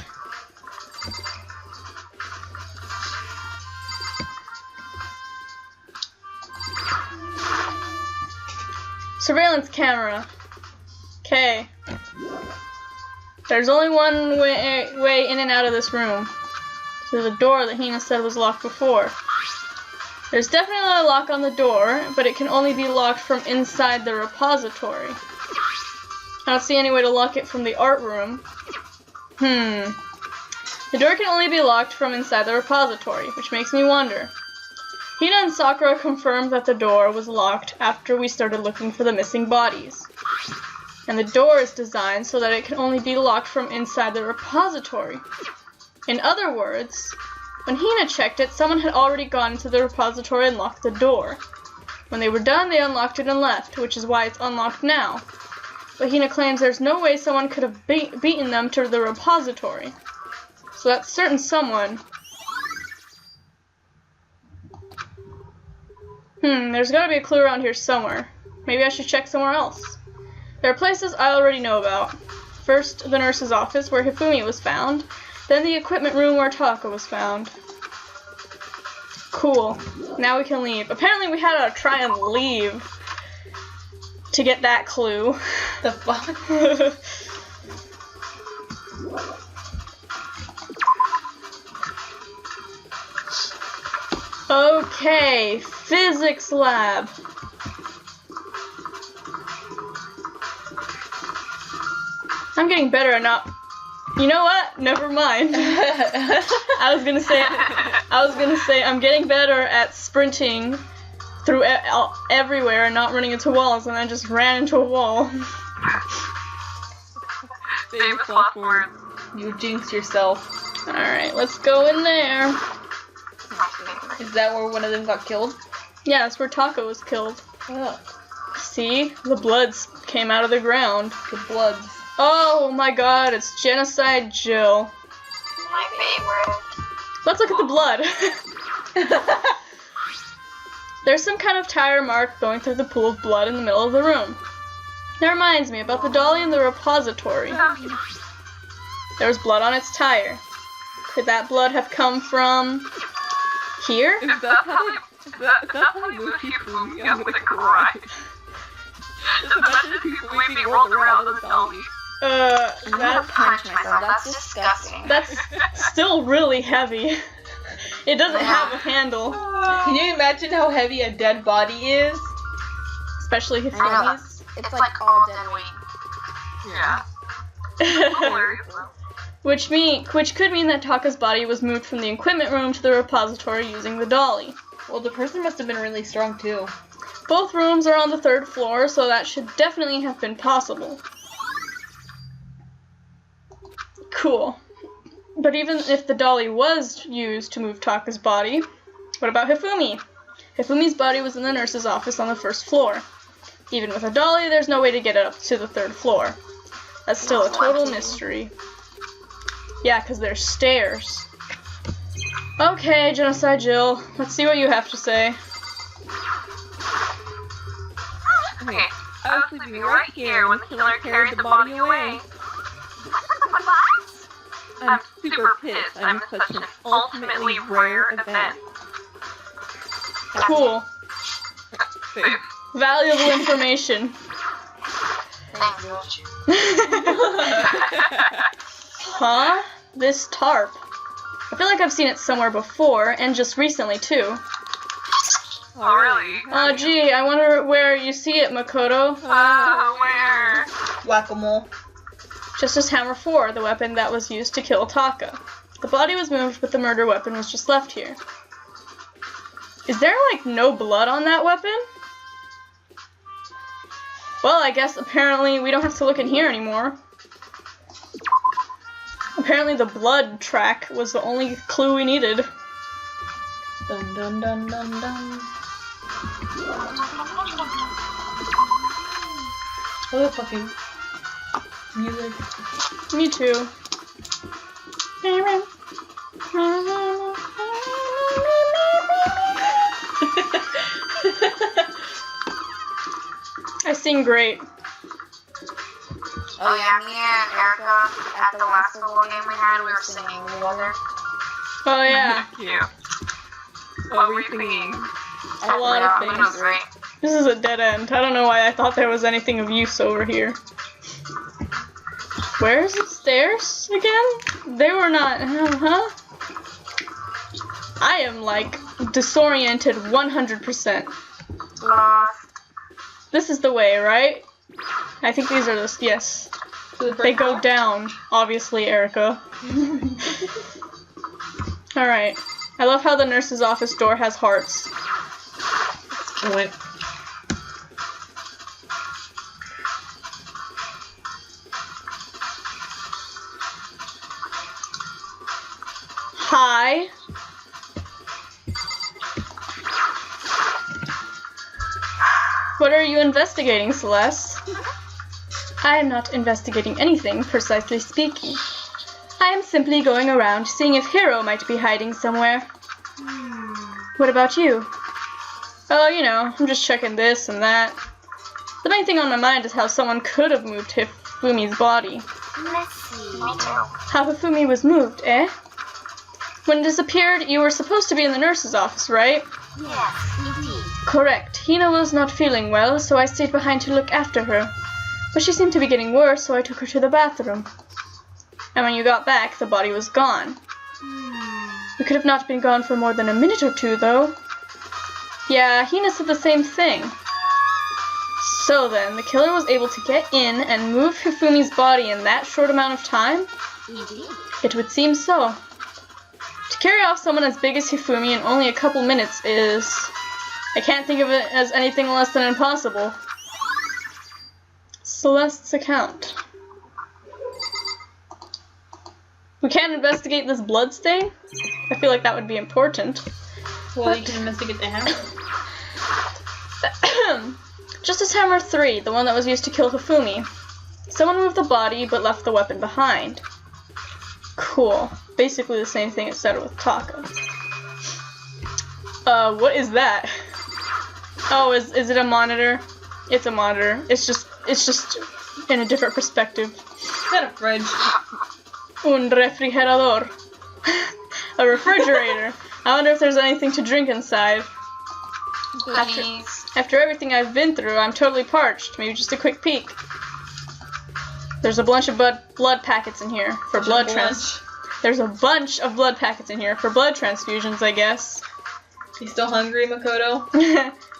Surveillance camera. Okay. There's only one way in and out of this room. Through the door that Hina said was locked before. There's definitely a lock on the door, but it can only be locked from inside the repository. I don't see any way to lock it from the art room. The door can only be locked from inside the repository, which makes me wonder. Hina and Sakura confirmed that the door was locked after we started looking for the missing bodies. And the door is designed so that it can only be locked from inside the repository. In other words, when Hina checked it, someone had already gone into the repository and locked the door. When they were done, they unlocked it and left, which is why it's unlocked now. But Hina claims there's no way someone could have beaten them to the repository. So that certain someone... there's gotta be a clue around here somewhere. Maybe I should check somewhere else. There are places I already know about. First, the nurse's office, where Hifumi was found. Then the equipment room where Taka was found. Cool. Now we can leave. Apparently we had to try and leave to get that clue. The fuck? Okay, physics lab. I'm getting better at not. You know what? Never mind. I was gonna say I'm getting better at sprinting through everywhere and not running into walls, and I just ran into a wall. Famous last words. You jinxed yourself. Alright, let's go in there. Is that where one of them got killed? Yeah, that's where Taka was killed. Oh, See? The bloods came out of the ground. the bloods. Oh my god, it's Genocide Jill. My favorite. Let's look at the blood. There's some kind of tire mark going through the pool of blood in the middle of the room. That reminds me about the dolly in the repository. There was blood on its tire. Could that blood have come from here? Is that how they moved Hifumi? I'm gonna cry. Just imagine Hifumi being rolled around on the dolly. I'm gonna punch myself. That's disgusting. That's still really heavy. It doesn't have a handle. Can you imagine how heavy a dead body is? Especially his I know. dummies. It's like all dead weight. Yeah. Hilarious. Which could mean that Taka's body was moved from the equipment room to the repository using the dolly. Well, the person must have been really strong too. Both rooms are on the 3rd floor, so that should definitely have been possible. Cool. But even if the dolly was used to move Taka's body, what about Hifumi? Hifumi's body was in the nurse's office on the 1st floor. Even with a dolly, there's no way to get it up to the 3rd floor. That's still a total mystery. Yeah, because there's stairs. Okay, Genocide Jill, let's see what you have to say. Okay, I was sleeping right here when the killer carried the body away. I'm super pissed. I'm such an ultimately rare event. Cool. Valuable information. Thanks, George. Huh? This tarp. I feel like I've seen it somewhere before, and just recently too. Oh, really? Oh gee, I wonder where you see it, Makoto. Where? Whack-a-mole. Justice Hammer 4, the weapon that was used to kill Taka. The body was moved, but the murder weapon was just left here. Is there, like, no blood on that weapon? Well, I guess apparently we don't have to look in here anymore. Apparently the blood track was the only clue we needed. Dun dun dun dun dun. Oh, the fucking music. Me too. I sing great. Oh yeah, me and Erica at the last football game we had, we were singing together. Oh yeah, Cute. What were you singing? a lot of It was things. great. This is a dead end. I don't know why I thought there was anything of use over here. Where's the stairs again? They were not, huh? I am like disoriented 100%. Lost. This is the way, right? I think these are the, yes. They go down, obviously, Erica. Alright. I love how the nurse's office door has hearts. Went. Hi. What are you investigating, Celeste? I am not investigating anything, precisely speaking. I am simply going around seeing if Hiro might be hiding somewhere. What about you? Oh, you know, I'm just checking this and that. The main thing on my mind is how someone could have moved Hifumi's body. Let's see. Me too. How Hifumi was moved, eh? When it disappeared, you were supposed to be in the nurse's office, right? Yes, indeed. Correct. Hina was not feeling well, so I stayed behind to look after her. But she seemed to be getting worse, so I took her to the bathroom. And when you got back, the body was gone. We could have not been gone for more than a minute or two, though. Yeah, Hina said the same thing. So then, the killer was able to get in and move Hifumi's body in that short amount of time? Indeed. It would seem so. To carry off someone as big as Hifumi in only a couple minutes is... I can't think of it as anything less than impossible. Celeste's account. We can't investigate this blood stain? I feel like that would be important. Well, you can investigate the hammer. Justice Hammer 3, the one that was used to kill Hifumi. Someone moved the body, but left the weapon behind. Cool. Basically the same thing it said with Taka. What is that? Oh, is it a monitor? It's a monitor. It's just in a different perspective. Is that a fridge? Un refrigerador. A refrigerator. I wonder if there's anything to drink inside. After everything I've been through, I'm totally parched. Maybe just a quick peek. There's a bunch of blood packets in here for blood There's a bunch of blood packets in here for blood transfusions, I guess. You still hungry, Makoto?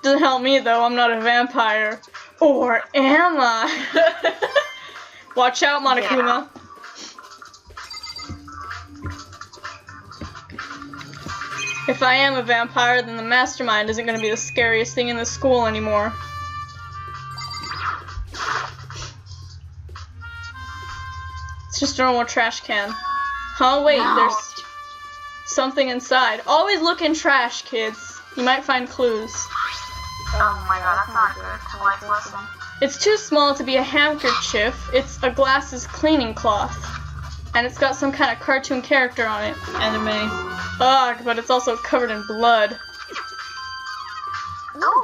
Doesn't help me though, I'm not a vampire. Or am I? Watch out, Monokuma. If I am a vampire, then the mastermind isn't going to be the scariest thing in the school anymore. It's just a normal trash can. Oh wait, there's something inside. Always look in trash, kids. You might find clues. Oh my god, that's not good. Can life listen? It's too small to be a handkerchief. It's a glasses cleaning cloth. And it's got some kind of cartoon character on it. Anime. Ugh, but it's also covered in blood. Ooh.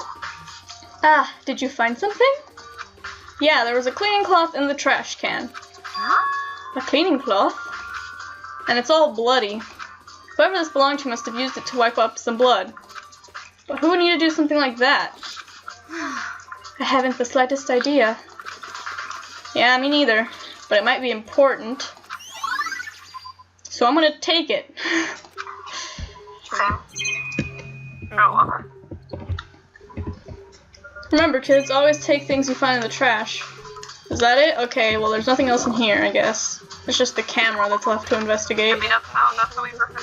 Ah, did you find something? Yeah, there was a cleaning cloth in the trash can. Huh? A cleaning cloth? And it's all bloody. Whoever this belonged to must have used it to wipe up some blood. But who would need to do something like that? I haven't the slightest idea. Yeah, me neither. But it might be important. So I'm gonna take it. Same. Oh, Remember, kids, always take things you find in the trash. Is that it? Okay, well there's nothing else in here, I guess. It's just the camera that's left to investigate. I mean, that's how we were gonna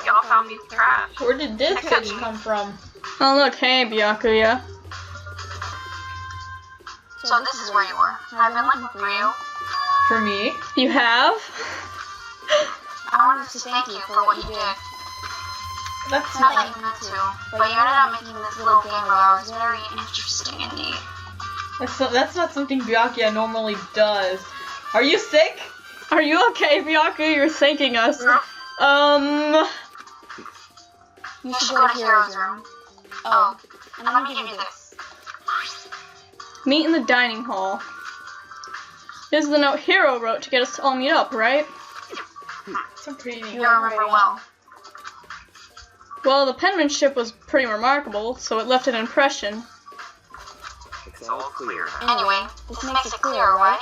y'all found me trash. Where did this fish come from? Oh look, hey Byakuya. so this is where you were. I've been looking for you. For me? You have? I wanted to thank you for what you did. That's It's not like you meant to, but you ended up making this little game of ours very interesting indeed. That's not something Byakuya normally does. Are you sick? Are you okay, Byakuya? You're thanking us. You should go to Hero's room. Oh, and let me give you this. Meet in the dining hall. This is the note Hero wrote to get us to all meet up, right? Some pretty neat. You remember well. Well, the penmanship was pretty remarkable, so it left an impression. It's all clear. Anyway, this makes it clear, right?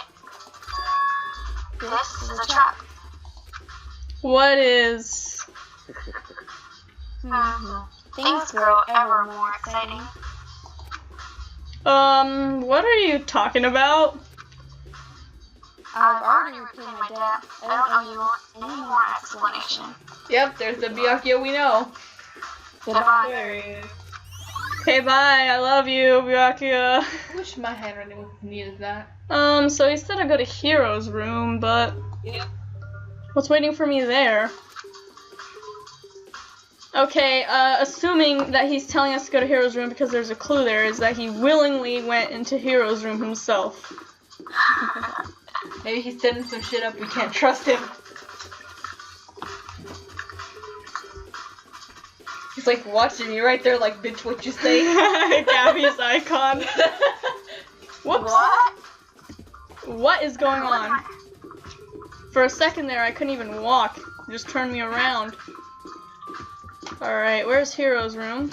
This is a trap. What is... Things grow ever more exciting. What are you talking about? I've already repaid my debt. I don't owe you any more explanation. Yep, there's the Byakuya we know. Goodbye. There he is. Okay, bye. I love you, Byakuya. I wish my handwriting was as neat as that. So he said I'd go to Hero's room, but... Yep. What's waiting for me there? Okay, assuming that he's telling us to go to Hero's room because there's a clue there, is that he willingly went into Hero's room himself. Maybe he's setting some shit up, we can't trust him. He's like watching me right there like, bitch, what you say? Gabby's icon. Whoops. What? What is going on? For a second there, I couldn't even walk. It just turned me around. Alright, where's Hero's room?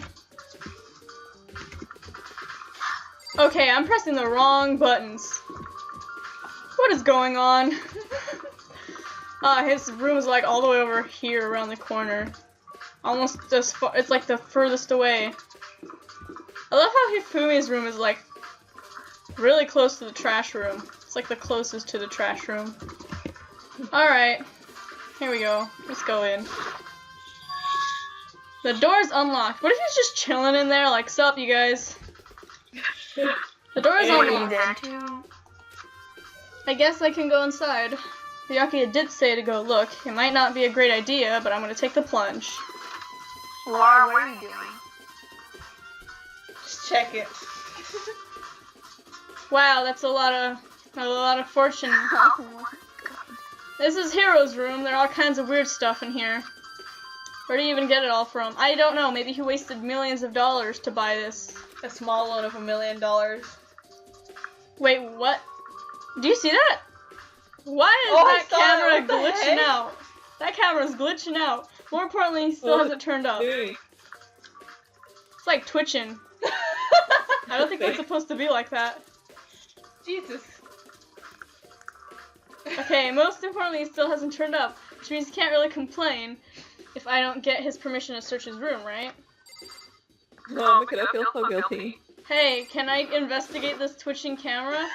Okay, I'm pressing the wrong buttons. What is going on? His room is like all the way over here around the corner. Almost as far, it's like the furthest away. I love how Hifumi's room is like really close to the trash room. It's like the closest to the trash room. Alright, here we go. Let's go in. The door's unlocked. What if he's just chilling in there like, sup you guys? The door's unlocked. I guess I can go inside. Byakuya did say to go look. It might not be a great idea, but I'm gonna take the plunge. Laura, what are you doing? Just check it. Wow, that's a lot of fortune. This is Hero's room. There are all kinds of weird stuff in here. Where do you even get it all from? I don't know. Maybe he wasted millions of dollars to buy this. A small loan of $1 million. Wait, what? Do you see that? Why is that camera glitching out? That camera's glitching out. More importantly, he still hasn't turned up. It's like twitching. I don't think it's supposed to be like that. Jesus. Okay, most importantly, he still hasn't turned up, which means he can't really complain if I don't get his permission to search his room, right? Oh, look at I feel so guilty. Hey, can I investigate this twitching camera?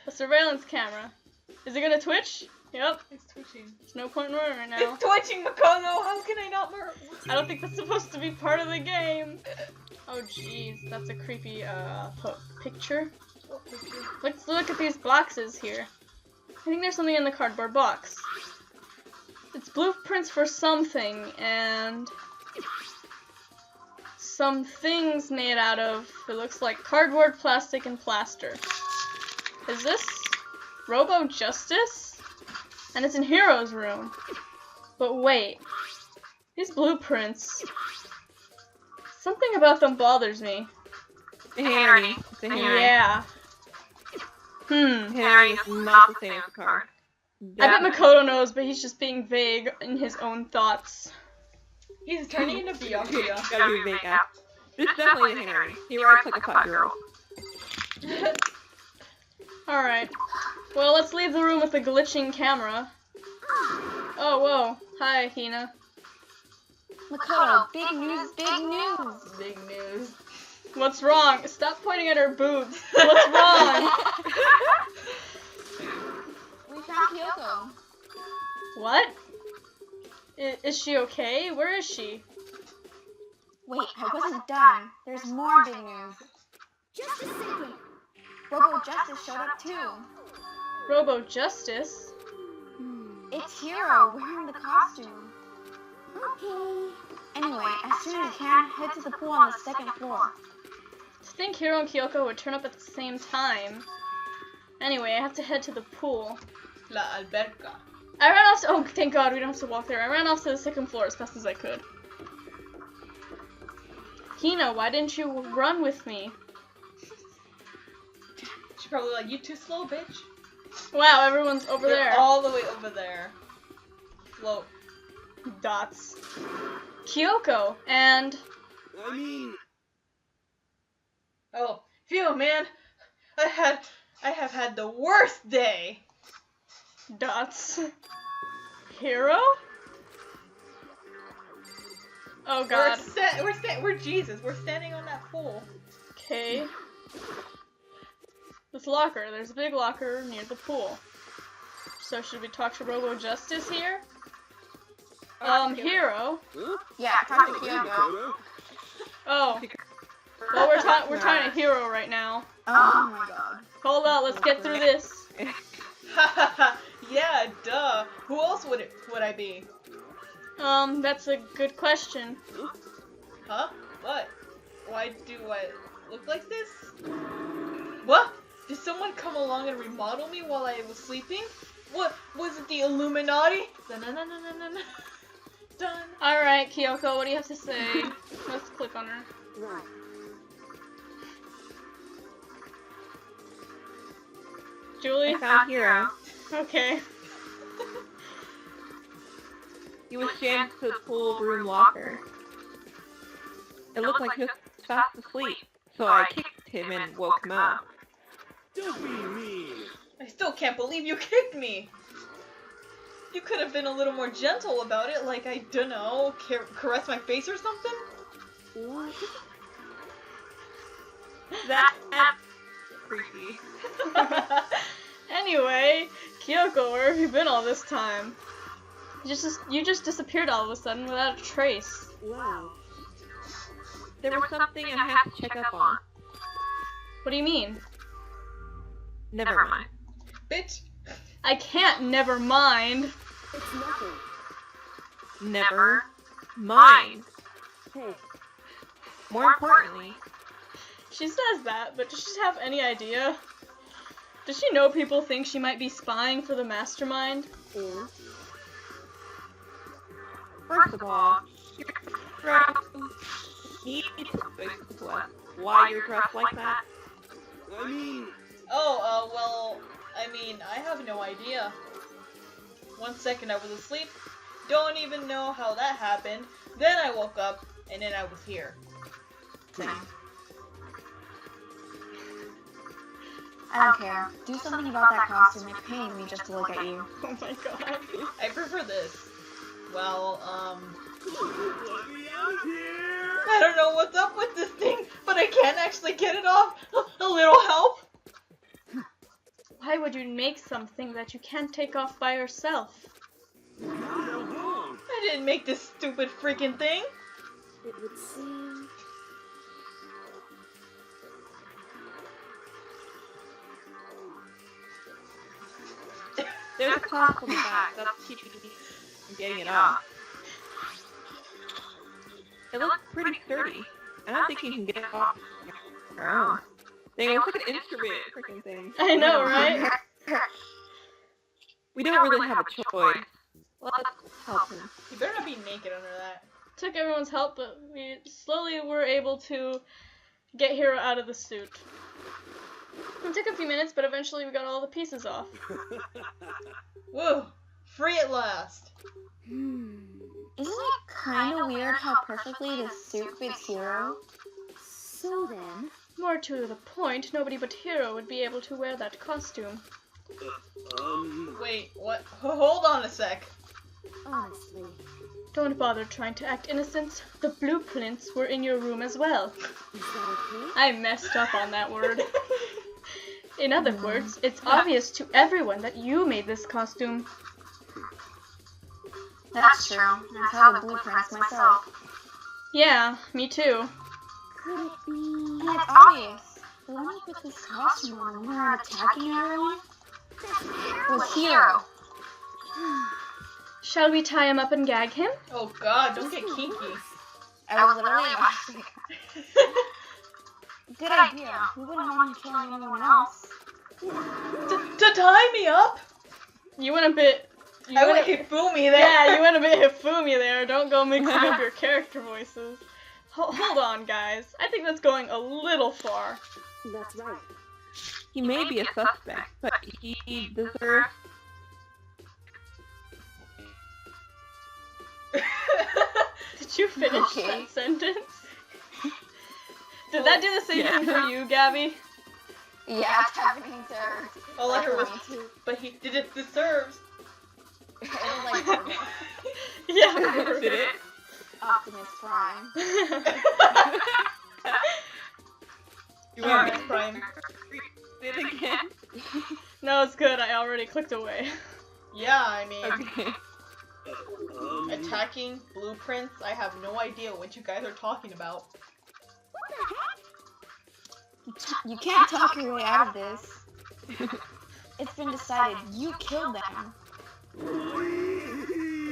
A surveillance camera. Is it gonna twitch? Yep. It's twitching. There's no point in running right now. It's twitching, Makoto! How can I not murder? I don't think that's supposed to be part of the game. Oh jeez, that's a creepy picture. What picture? Let's look at these boxes here. I think there's something in the cardboard box. It's blueprints for something, and some things made out of, it looks like cardboard, plastic, and plaster. Is this Robo Justice? And it's in Hero's room. But wait, these blueprints, something about them bothers me. Harry. It's a Harry. Yeah. Harry is not the same as the card. I bet Makoto knows, but he's just being vague in his own thoughts. He's turning into Byakuya. Gotta be vague out. It's definitely a Harry. He writes like a 5-year-old. Alright. Well, let's leave the room with the glitching camera. Oh, whoa. Hi, Hina. Makoto, big news, big news. Big news. What's wrong? Stop pointing at her boobs. What's wrong? We found Kyoko. What? Is she okay? Where is she? Wait, I wasn't done. There's more big news. Just a second. Robo Justice showed up too. Robo Justice? It's Hero wearing the costume. Okay. Anyway, as soon as you can, head to the pool on the second floor. To think Hiro and Kyoko would turn up at the same time. Anyway, I have to head to the pool. La alberca. I ran off to- oh, thank God, we don't have to walk there. I ran off to the second floor as fast as I could. Hina, why didn't you run with me? She's probably like, you too slow, bitch. Wow, everyone's over They're there. all the way over there. Float. Dots. Kyoko, and... I mean... Oh, phew, man. I have had the worst day. Dots. Hero? Oh God. We're Jesus. We're standing on that pool. Okay. This locker. There's a big locker near the pool. So should we talk to Robo Justice here? Hero. Huh? Yeah, talk to Kyoko. Oh. Well, we're talking to Hero right now. Oh my God. Hold on, let's get through this. Yeah, duh. Who else would I be? That's a good question. Huh? What? Why do I look like this? What? Did someone come along and remodel me while I was sleeping? What? Was it the Illuminati? Dun-dun-dun-dun-dun-dun. Done. Alright, Kyoko, what do you have to say? Let's click on her. Right. Julie? I found Hero. Okay. He was jammed to the pool room locker. It looked like he was fast asleep, so I kicked him and woke him up. Don't be mean. I still can't believe you kicked me. You could have been a little more gentle about it, like, I don't know, caress my face or something? What? That's creepy. Anyway, Kyoko, where have you been all this time? You just disappeared all of a sudden without a trace. Wow. There was something I had to check up on. What do you mean? Never mind. Bitch. I can't never mind. It's nothing. Never mind. Hey, More importantly, She says that, but does she have any idea? Does she know people think she might be spying for the mastermind? and first of all, you need to explain to us why you're dressed like that. I mean, I have no idea. 1 second I was asleep, don't even know how that happened, then I woke up, and then I was here. I don't care. Do something about that costume. It pains me just to look at you. Oh my god. I prefer this. Well, let me out here. I don't know what's up with this thing, but I can't actually get it off. A little help? Why would you make something that you can't take off by yourself? How long? I didn't make this stupid freaking thing. it would seem... There's a clasp on the back that's keeping me from getting it off. It looks pretty sturdy. I don't think you can get it off. Oh. Dang, it looks like an instrument freaking thing. I know, right? We don't really have a choice. Let's help him. You better not be naked under that. Took everyone's help, but we slowly were able to get Hiro out of the suit. It took a few minutes, but eventually we got all the pieces off. Whoa, free at last. Isn't it kind of weird how perfectly the suit fits Hiro? So then... More to the point, nobody but Hiro would be able to wear that costume. Wait, what? Hold on a sec. Honestly, Don't bother trying to act innocent. The blueprints were in your room as well. is that okay? I messed up on that word. In other words, it's obvious to everyone that you made this costume. That's true. I saw the blueprints myself. Yeah, me too. Could it be... And it's obvious. The one who put this costume on when we were attacking everyone was Hiro. Shall we tie him up and gag him? Oh god, don't get kinky. I was literally about to say, good idea. We wouldn't want him killing anyone else. To tie me up? You went a bit... I went Hifumi there. Yeah, you went a bit Hifumi there. Don't go mixing up your character voices. Hold on, guys. I think that's going a little far. That's right. He may be a suspect, but he deserves... Did you finish Okay. that sentence? Did that do the same thing for you, Gabby? Yeah, it's happening to All I heard was, me too. but he did it deserves. It was like Yeah. Did it? Optimus Prime. You Alright, want Prime. it again? No, it's good. I already clicked away. Yeah, I mean, Okay. attacking blueprints. I have no idea what you guys are talking about. You can't talk your way out of this. It's been decided you killed them.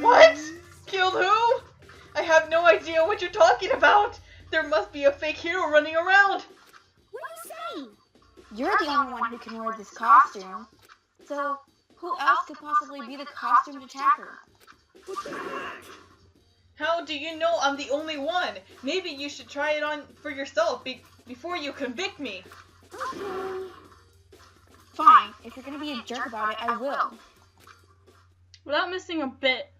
What? Killed who? I have no idea what you're talking about. There must be a fake hero running around. What are you saying? You're the only one who can wear this costume. So, who else could possibly be the costumed attacker? How do you know I'm the only one? Maybe you should try it on for yourself before you convict me. Okay. Fine, if you're gonna be a jerk about it, I will. Without missing a bit.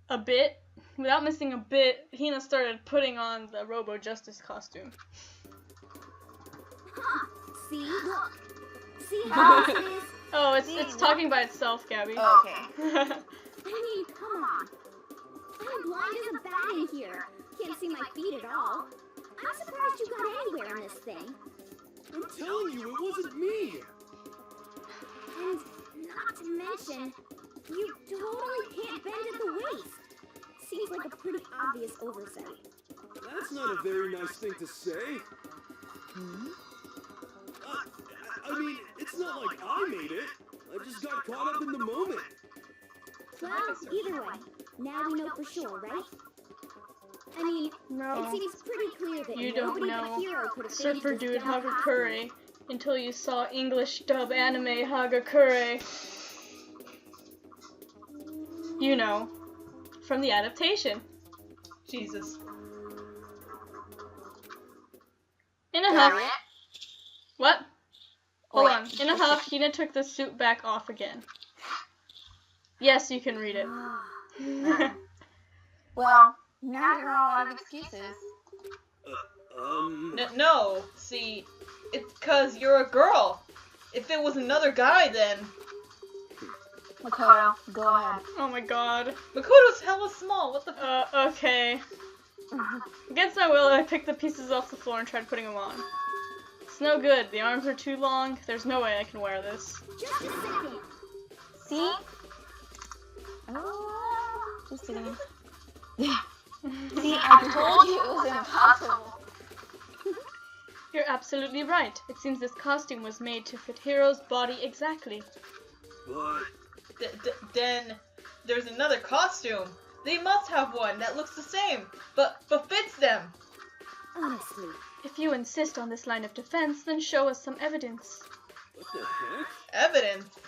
a bit, without missing a bit, Hina started putting on the Robo Justice costume. See? Look. See how easy it is? Oh, it's talking by itself, Gabby. Oh, okay. I mean, come on. I'm blind as a bat in here. Can't see my feet at all. I'm surprised you got anywhere in this thing. I'm telling you, it wasn't me! And not to mention, you totally can't bend at the waist. Seems like a pretty obvious oversight. That's not a very nice thing to say. I mean, it's not like I made it. I just got caught up in the moment. Well, either way, now we know for sure, right? I mean, No, it seems pretty clear that you don't nobody know but Hero could have Surfer faded this Dude down Hagakure until you saw English dub anime Hagakure. You know, from the adaptation. Jesus. In a huff. What? Hold on. In a huff, Hina took the suit back off again. Yes, you can read it. Well, now you're all out of excuses. No, see, it's 'cause you're a girl. If it was another guy, then... Makoto, go ahead. Oh my god. Makoto's hella small, what the f- Okay. Against my will, I picked the pieces off the floor and tried putting them on. It's no good. The arms are too long. There's no way I can wear this. Just a second. See? Oh, just kidding. See, I told you it was impossible. You're absolutely right. It seems this costume was made to fit Hero's body exactly. But... Then there's another costume. They must have one that looks the same, but fits them. Honestly. If you insist on this line of defense, then show us some evidence. what the heck? Evidence.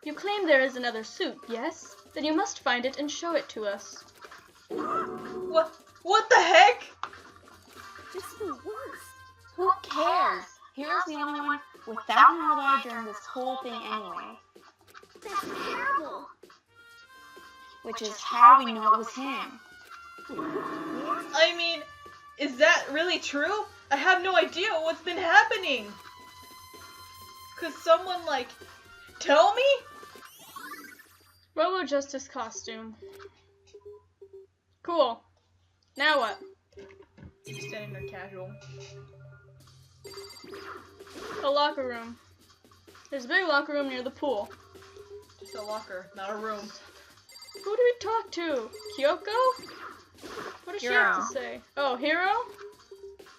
You claim there is another suit, yes? Then you must find it and show it to us. What the heck? Just the worst. Who cares? Hero's the only one without an ally during this whole thing anyway. That's terrible. Which is how we know it was him. I mean, is that really true? I have no idea what's been happening. Could someone, like, tell me? Robo Justice costume. Cool. Now what? Standing there casual. A locker room. There's a big locker room near the pool. Just a locker, not a room. Who do we talk to? Kyoko? What does she have to say? Oh, Hero?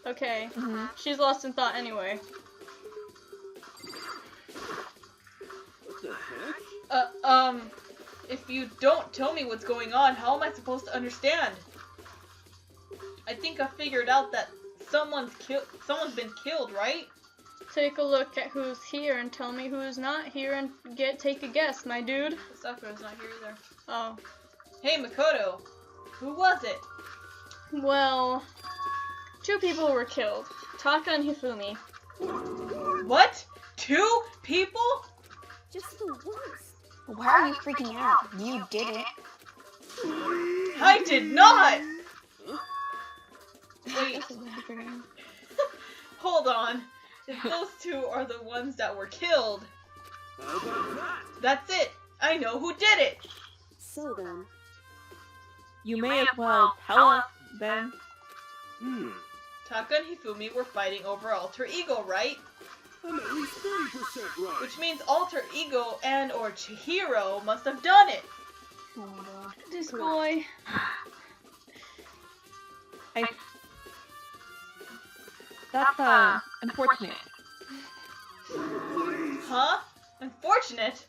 Okay. She's lost in thought anyway. What the heck? If you don't tell me what's going on, how am I supposed to understand? I think I figured out that someone's been killed, right? Take a look at who's here and tell me who's not here and take a guess, my dude. Sakura's not here either. Oh. Hey, Makoto. Who was it? Well, 2 people were killed. Taka and Hifumi. What? 2 people? Just the worst. Why are you freaking out? You did it. I did not! Wait, hold on. If those 2 are the ones that were killed, How about that? that's it. I know who did it. So then, You may as well tell us then. Taka and Hifumi were fighting over Alter Ego, right? I'm at least 30% right. Which means Alter Ego and or Chihiro must have done it. This boy. That's unfortunate. Huh? Unfortunate.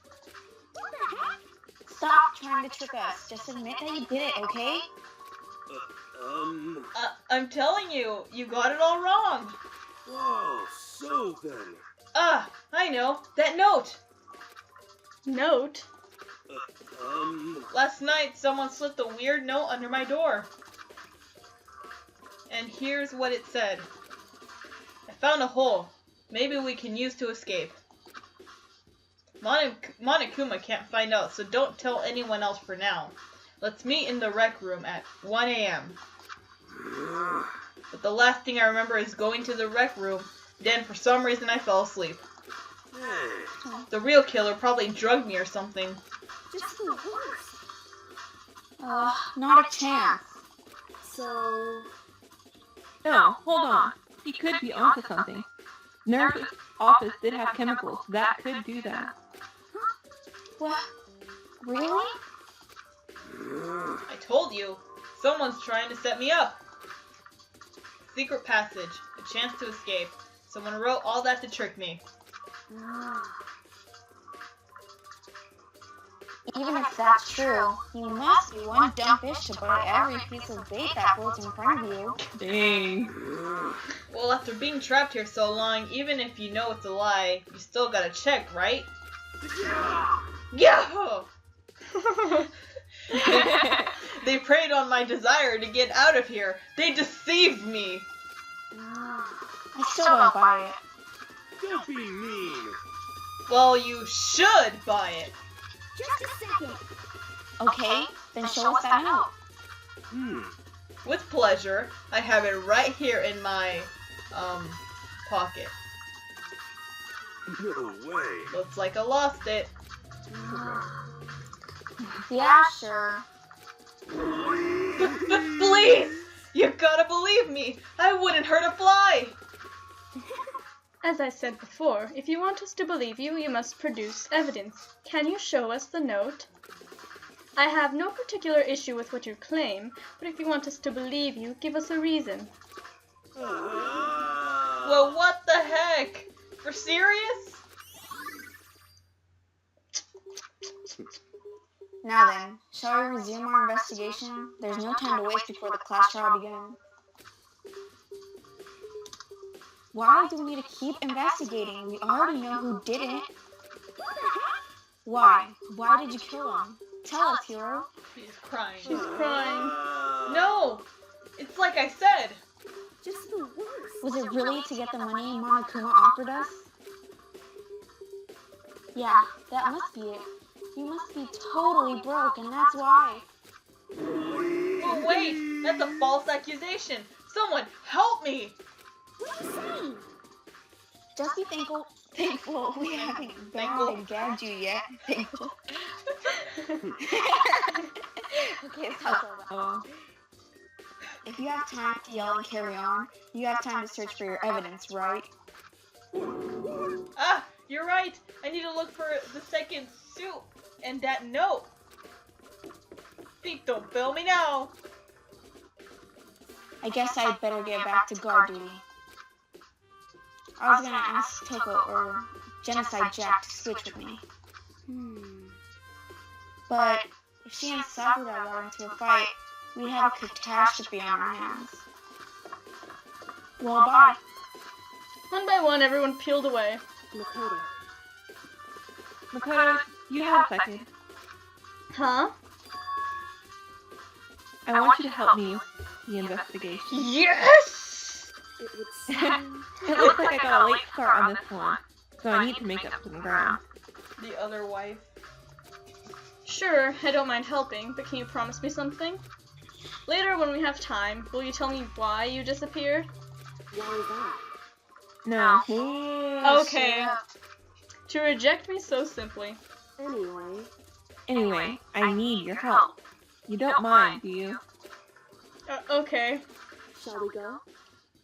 Stop trying to trick us. Just admit that you did it, okay? I'm telling you, you got it all wrong. Oh, so then. I know. That note. Note? Last night, someone slipped a weird note under my door. And here's what it said. I found a hole. Maybe we can use to escape. Monokuma can't find out, so don't tell anyone else for now. Let's meet in the rec room at 1 a.m. But the last thing I remember is going to the rec room. Then for some reason I fell asleep. The real killer probably drugged me or something. Just the worst. Not a chance. So, No, hold on. He could be onto something. Nurse's office did have chemicals that could do that. What? Really? I told you. Someone's trying to set me up. Secret passage. A chance to escape. Someone wrote all that to trick me. Even if that's true, you must be one dumb fish to bite every piece of bait that floats in front of you. Dang. Well, after being trapped here so long, even if you know it's a lie, you still gotta check, right? Yeah! They preyed on my desire to get out of here. They deceived me. I still don't buy it. Don't be mean. Well, you should buy it. just a second. Okay, then show us that note. With pleasure. I have it right here in my, pocket. No way. Looks like I lost it. Yeah, sure. Please! You gotta believe me! I wouldn't hurt a fly! As I said before, if you want us to believe you, you must produce evidence. Can you show us the note? I have no particular issue with what you claim, but if you want us to believe you, give us a reason. Well, what the heck? For serious? Now then, shall we resume our investigation? There's no time to waste before the class trial begins. Why do we need to keep investigating? We already know who did it. Why? Why did you kill him? Tell us, hero. She's crying. She's crying. No! It's like I said. Just the worst. Was it really to get the money Mama Kuma offered us? Yeah, that must be it. You must be totally broke, and that's why. Oh, wait! That's a false accusation! Someone help me! What are you saying? Just be thankful we haven't bound and gagged you yet. Thankful. Okay, stop. If you have time to yell and carry on, you have time to search for your evidence, right? Ah, you're right! I need to look for the second suit and that note. Pete, don't fail me now! I guess I'd better get back to guard duty. I was gonna ask Toko or Genocide Jack to switch with me. But if she and Sakura got into a fight, we'd have a catastrophe on our hands. Well, bye. One by one, everyone peeled away. Makoto. Makoto, you have a second. Huh? I want you to help me with the investigation. Yes! It would seem... It looks like I got a late start on this one, so I need to make up some ground. The other wife. Sure, I don't mind helping, but can you promise me something? Later, when we have time, will you tell me why you disappeared? Why that? No. Okay. To reject me so simply. Anyway, I need your help. You don't mind, do you? Okay. Shall we go?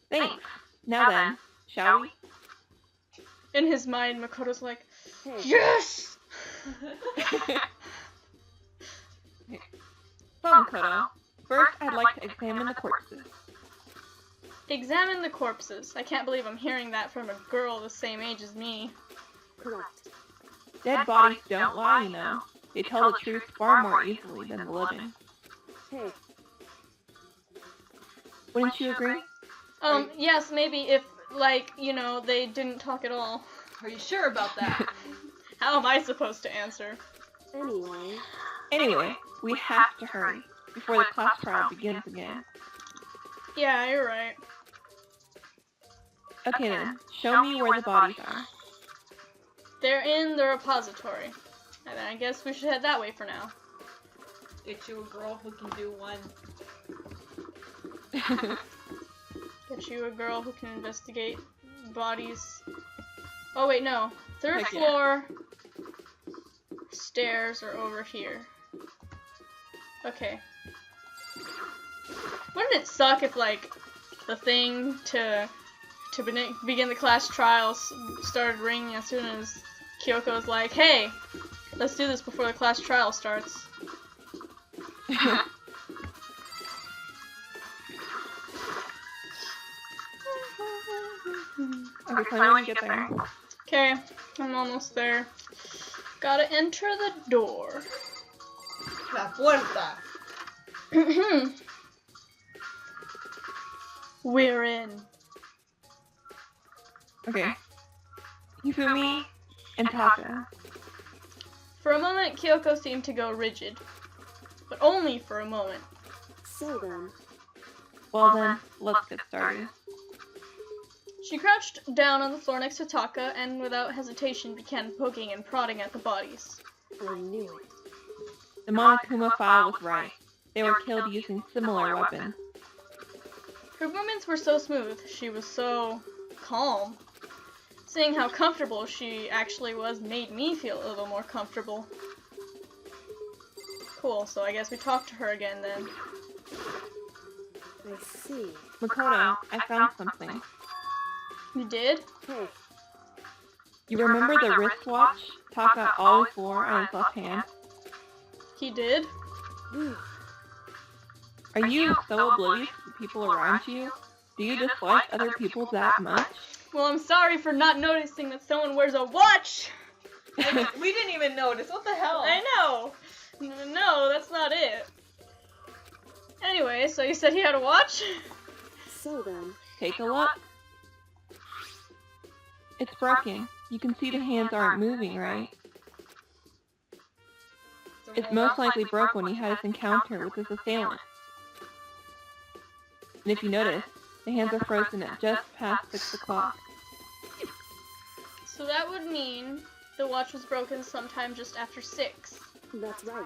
Thanks. Now then, shall we? In his mind, Makoto's like, Hey, yes! So, Makoto, first I'd like to examine the corpses. Examine the corpses. I can't believe I'm hearing that from a girl the same age as me. correct. Dead bodies don't lie, you know. They tell the truth far more easily than the living. Hey, Wouldn't you agree? Yes, maybe if, like, you know, they didn't talk at all. Are you sure about that? How am I supposed to answer? Anyway, we have to hurry before the class trial begins again. Yeah, you're right. Okay then, show me where the bodies are. They're in the repository. And I guess we should head that way for now. Get you a girl who can do one. Get you a girl who can investigate bodies. Oh wait, no. Third Heck yeah. floor stairs are over here. Okay. Wouldn't it suck if, like, the thing to begin the class trials started ringing as soon as Kyoko was like, hey, let's do this before the class trial starts. Okay, finally when you get there. Okay, I'm almost there. Gotta enter the door. La puerta. We're in. Okay. Hifumi and Taka. For a moment, Kyoko seemed to go rigid. But only for a moment. So then, Well then, let's get started. She crouched down on the floor next to Taka and without hesitation began poking and prodding at the bodies. I knew it. The Monokuma file was right. They were killed using similar weapons. Her movements were so smooth, she was so calm. Seeing how comfortable she actually was made me feel a little more comfortable. Cool, so I guess we talk to her again then. I see. Makoto, I found something. You did? Hey, You remember the wristwatch Taka always wore on his left hand? He did? Are you so oblivious to the people around you? Do you dislike other people that much? Well, I'm sorry for not noticing that someone wears a watch! We didn't even notice. What the hell? I know! No, that's not it. Anyway, so you said he had a watch? so then, Take a look. It's broken. You can see the hands aren't moving, right? It's most likely broke when he had his encounter with his assailant. And if you notice, the hands are frozen at just past 6 o'clock. So that would mean the watch was broken sometime just after 6. that's right.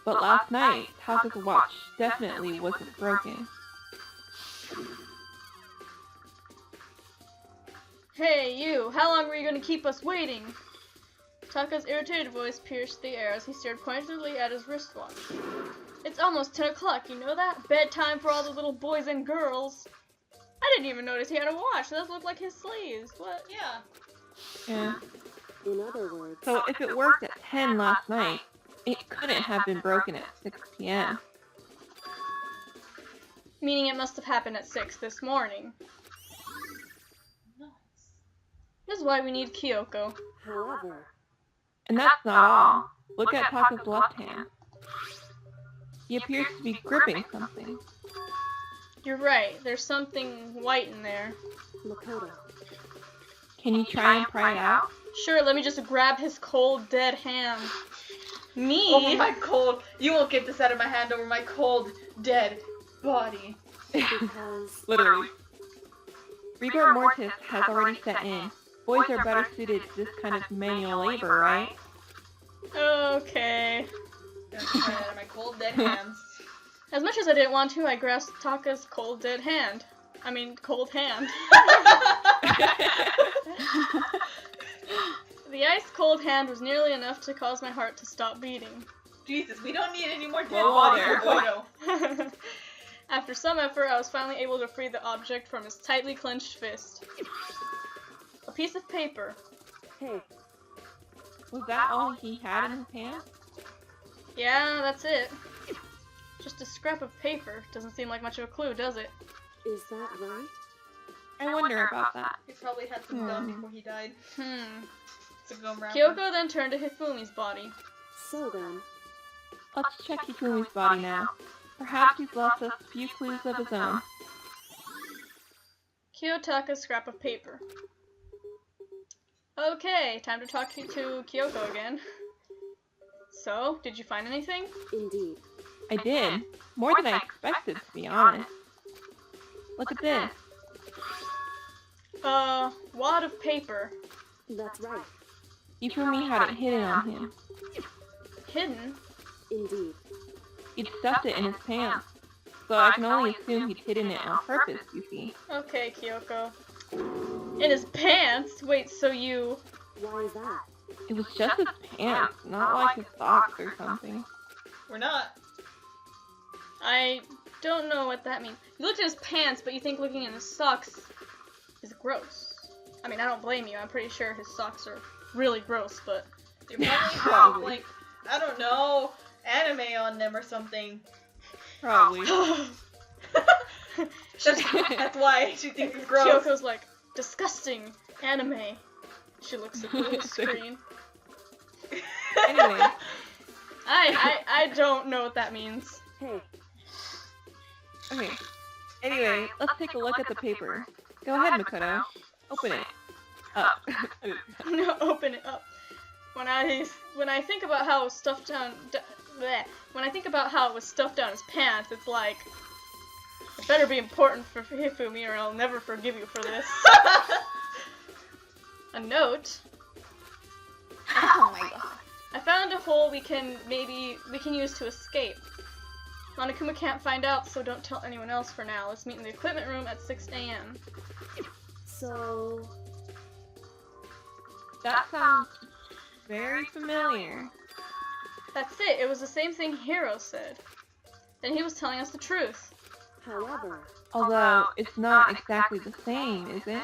But last night, Taka's watch definitely wasn't broken. Hey, you! How long were you gonna keep us waiting? Taka's irritated voice pierced the air as he stared pointedly at his wristwatch. It's almost 10 o'clock, you know that? Bedtime for all the little boys and girls. I didn't even notice he had a watch. Those look like his sleeves. What? Yeah. Yeah. In other words, So if it worked at 10 last night, it couldn't have been broken at 6 p.m. Meaning it must have happened at 6 this morning. This is why we need Kyoko. however, And that's not all. Look at Taka's left hand. He appears to be gripping something. You're right. There's something white in there. Makoto, Can you try and pry it out? Sure, let me just grab his cold, dead hand. Me? Over my cold. You won't get this out of my hand over my cold, dead body. because Literally. Rigor mortis has already set in. Boys are better suited to this kind of manual labor, right? Okay. Gonna try it out of my cold, dead hands. As much as I didn't want to, I grasped Taka's cold, dead hand. I mean, cold hand. The ice-cold hand was nearly enough to cause my heart to stop beating. Jesus, we don't need any more dead Whoa body there. for Kodo. After some effort, I was finally able to free the object from his tightly clenched fist. A piece of paper. hey, Was that all he had in his hand? Yeah, that's it. Just a scrap of paper. Doesn't seem like much of a clue, does it? is that right? I wonder about that. He probably had some gum before he died. Some gum wrapper. Kyoko then turned to Hifumi's body. So then, Let's check Hifumi's body now. Perhaps he's left us a few clues of his own. Kiyotaka's scrap of paper. Okay, time to talk to Kyoko again. So, did you find anything? indeed, I did. More than I expected, to be honest. Look at this. Wad of paper. that's right. Hifumi had it hidden on him. Hidden? Indeed. He'd stuffed it in his pants, so I can only assume he'd hidden it on purpose, you see. Okay, Kyoko. In his pants? Wait, so you... Why is that? It was just his pants, not like his socks or something. We're not. I don't know what that means. You looked at his pants, but you think looking at his socks is gross. I mean, I don't blame you. I'm pretty sure his socks are really gross, but... They probably have, like, I don't know, anime on them or something. Probably. That's why she thinks it's gross. Kyoko's like, disgusting anime. She looks at the screen. Anyway. I don't know what that means. Hey, Okay. Anyway, let's take a look at the paper. Go ahead, Makoto. Open it. Up. No, open it up. When I think about how it was stuffed down, when I think about how it was stuffed down his pants, it's like, it better be important for Hifumi or I'll never forgive you for this. A note. Oh my god. I found a hole we can use to escape. Monokuma can't find out, so don't tell anyone else for now. Let's meet in the equipment room at 6 a.m. so... That sounds very familiar. That's it. It was the same thing Hiro said. Then he was telling us the truth. However... Although, it's not exactly the same, is it?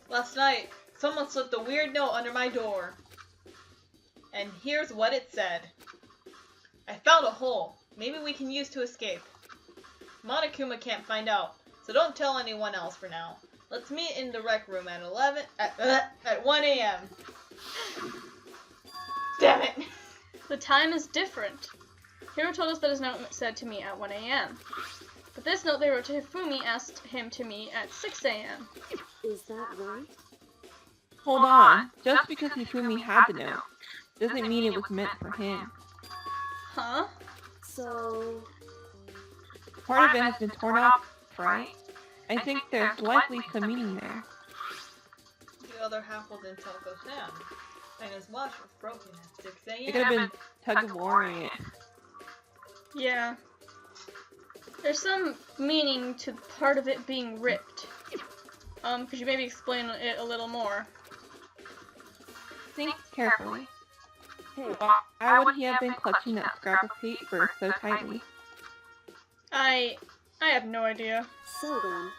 Last night, someone slipped a weird note under my door. And here's what it said. I found a hole. Maybe we can use to escape. Monokuma can't find out, so don't tell anyone else for now. Let's meet in the rec room at 1 a.m. Damn it! The time is different. Hiro told us that his note said to meet at 1 a.m. But this note they wrote to Hifumi asked him to meet at 6 a.m. Is that right? Hold on. Just because Hifumi had the note doesn't mean it was meant for him. Huh? So... Part of it has been torn off, right? I think there's likely some meaning there. The other half was in Toko-san, and his watch was broken at 6 It a.m. could have been tug-of-warring it. Yeah. There's some meaning to part of it being ripped. Could you maybe explain it a little more? Think carefully. Hey, Why would he have been clutching that scrap of paper so tightly? I have no idea. so then...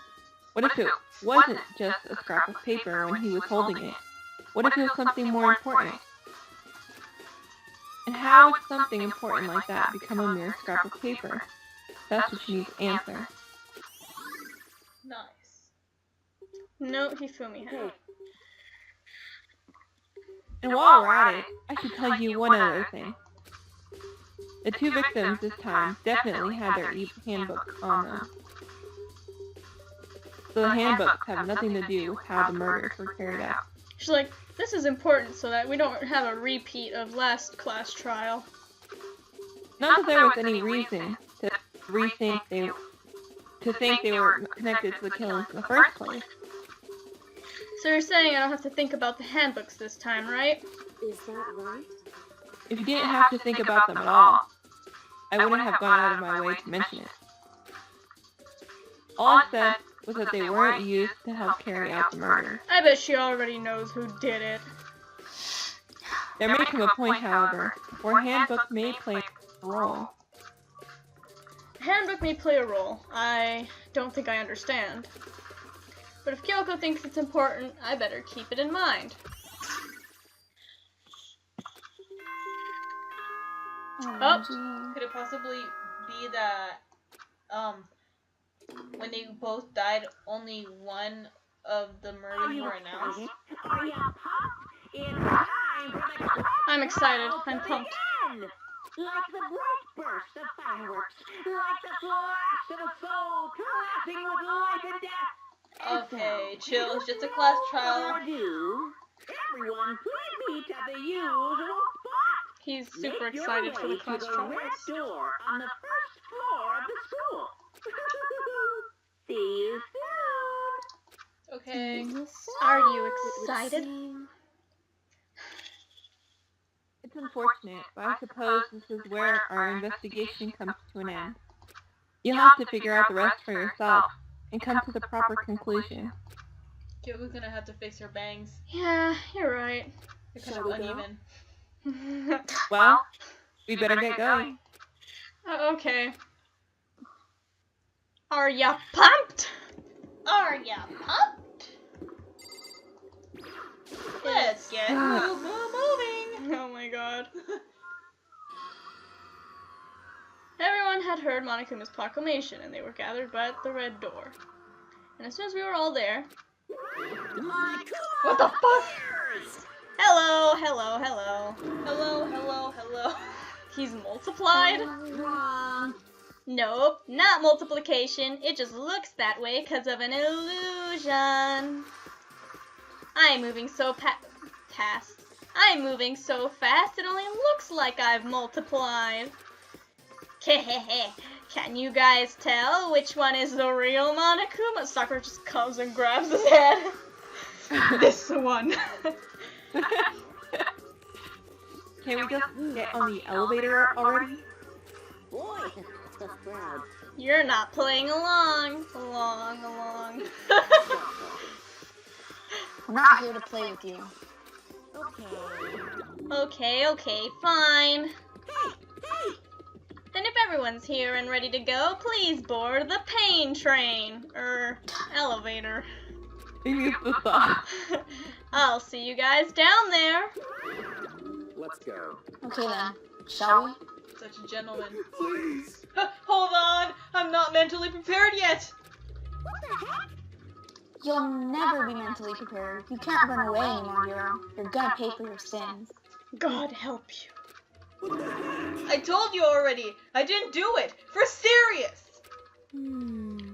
What if it wasn't just a scrap of paper when he was holding it? What if it was something more important? And how would something important like that become a mere scrap of paper? That's what you need to answer. Nice. No, Hifumi had. Hey, And while we're at it, I should tell you one other thing. The two victims this time definitely had their handbooks on them. So the handbooks have nothing to do with how the murders were carried out. She's like, this is important so that we don't have a repeat of last class trial. Not that there was any reason to think they were connected to the killings in the first place. So you're saying I don't have to think about the handbooks this time, right? is that right? If you didn't have to think about them at all, I wouldn't have gone out of my way to mention it. All I said was that they weren't used to help carry out the murder. I bet she already knows who did it. There may come a point, however, where a handbook may play a role. A handbook may play a role. I don't think I understand. But if Kyoko thinks it's important, I better keep it in mind. Oh, Could it possibly be that, when they both died, only one of the murders were announced? I'm excited. I'm pumped. Like the bright burst of fireworks, like the flash of a soul collapsing with life and death. Okay, chill. It's just a class trial. Everyone, please meet at the usual spot. He's super Make your excited for the way class to the trials. red door on the first floor of the school. See you soon. Okay. Are you It would excited? seem It's unfortunate, but I suppose this is where our investigation comes to an end. You'll have to figure out the rest for yourself and come to the proper conclusion. Kyoko's gonna have to fix her bangs. Yeah, you're right. They're kind Shall of we go? uneven. Well, we better get going. Okay. Are ya pumped? Are ya pumped? Let's get moving. Oh my god. Everyone had heard Monokuma's proclamation, and they were gathered by the red door. And as soon as we were all there... What the fuck? Hello, hello, hello. Hello, hello, hello. He's multiplied? Nope, not multiplication. It just looks that way because of an illusion. I'm moving so fast. I'm moving so fast it only looks like I've multiplied. Can you guys tell which one is the real Monokuma? Sakura just comes and grabs his head. This one. Can we just get on the elevator already? Boy, tough crowd. You're not playing along. Along. I'm not here to play with you. Okay, fine. Then if everyone's here and ready to go, please board the pain train. Elevator. Maybe it's the thought. I'll see you guys down there. Let's go. Okay then, shall we? Such a gentleman. Please. Hold on, I'm not mentally prepared yet. You'll never be mentally prepared. You can't run away anymore, Hero. You're gonna pay for your sins. God help you. I told you already. I didn't do it. For serious.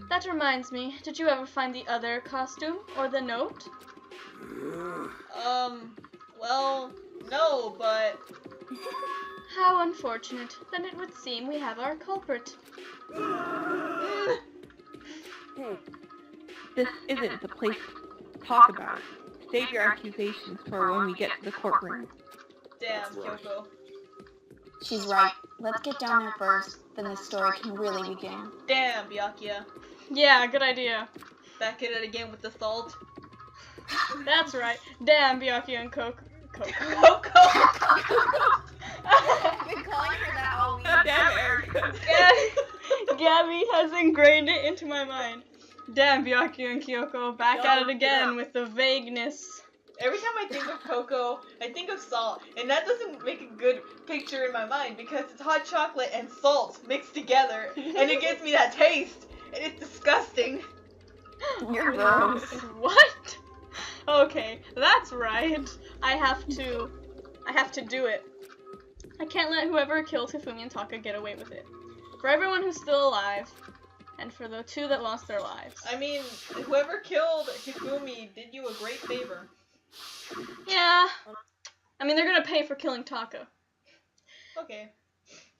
That reminds me, did you ever find the other costume or the note? Well, no, but... How unfortunate. Then it would seem we have our culprit. Hey, this isn't the place to talk about it. Save your accusations for when we get to the courtroom. Damn, Kyoko. She's right. Let's get down there first, then the story can really begin. Damn, Byakuya. Yeah, good idea. Back at it again with the salt. That's right. Damn, Byakuya and Coco. Coco! I've been calling her that all week. Damn, Erica. Gabby has ingrained it into my mind. Damn, Byakuya and Kyoko, back at it again with the vagueness. Every time I think of Coco, I think of salt, and that doesn't make a good picture in my mind because it's hot chocolate and salt mixed together, and it gives me that taste, and it's disgusting. You're gross. What? Okay, that's right. I have to do it. I can't let whoever killed Hifumi and Taka get away with it. For everyone who's still alive, and for the two that lost their lives. I mean, whoever killed Hifumi did you a great favor. Yeah. I mean, they're gonna pay for killing Taka. Okay.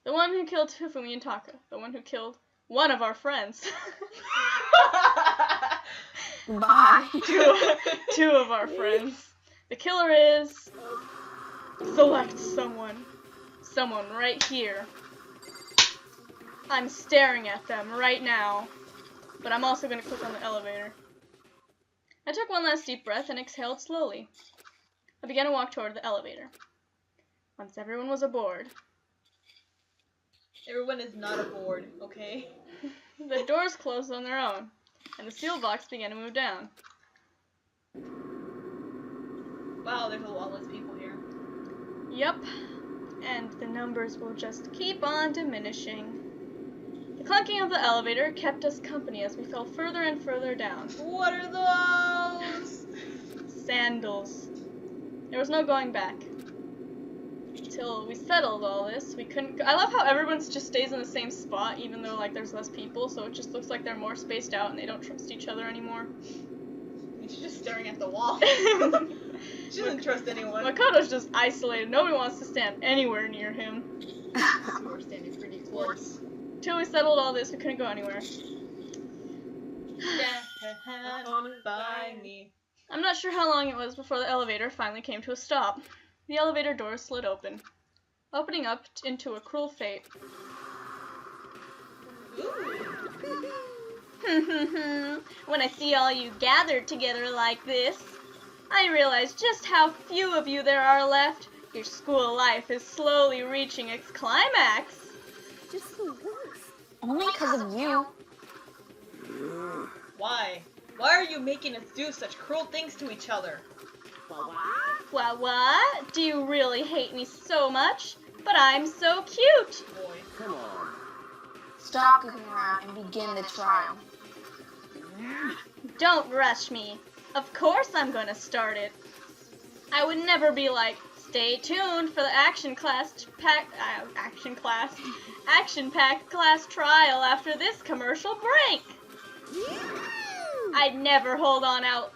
The one who killed Hifumi and Taka. The one who killed one of our friends. Bye. Two of our friends. The killer is... Select someone. Someone right here. I'm staring at them right now. But I'm also gonna click on the elevator. I took one last deep breath and exhaled slowly. I began to walk toward the elevator. Once everyone was aboard. Everyone is not aboard, okay? The doors closed on their own, and the steel box began to move down. Wow, there's a lot less people here. Yup, and the numbers will just keep on diminishing. The clunking of the elevator kept us company as we fell further and further down. What are those? Sandals. There was no going back. Until we settled all this, we couldn't I love how everyone just stays in the same spot even though like there's less people, so it just looks like they're more spaced out and they don't trust each other anymore. She's just staring at the wall. She doesn't trust anyone. Makoto's just isolated. Nobody wants to stand anywhere near him. You are standing pretty close. Until we settled all this, we couldn't go anywhere. By me. I'm not sure how long it was before the elevator finally came to a stop. The elevator doors slid open, opening up into a cruel fate. When I see all you gathered together like this, I realize just how few of you there are left. Your school life is slowly reaching its climax. Just the worst. Only because of you. Why? Why are you making us do such cruel things to each other? What? Do you really hate me so much? But I'm so cute. Boy. Come on. Stop goofing around and begin the trial. Don't rush me. Of course I'm gonna start it. I would never be like, stay tuned for the action-packed class trial after this commercial break. I'd never hold out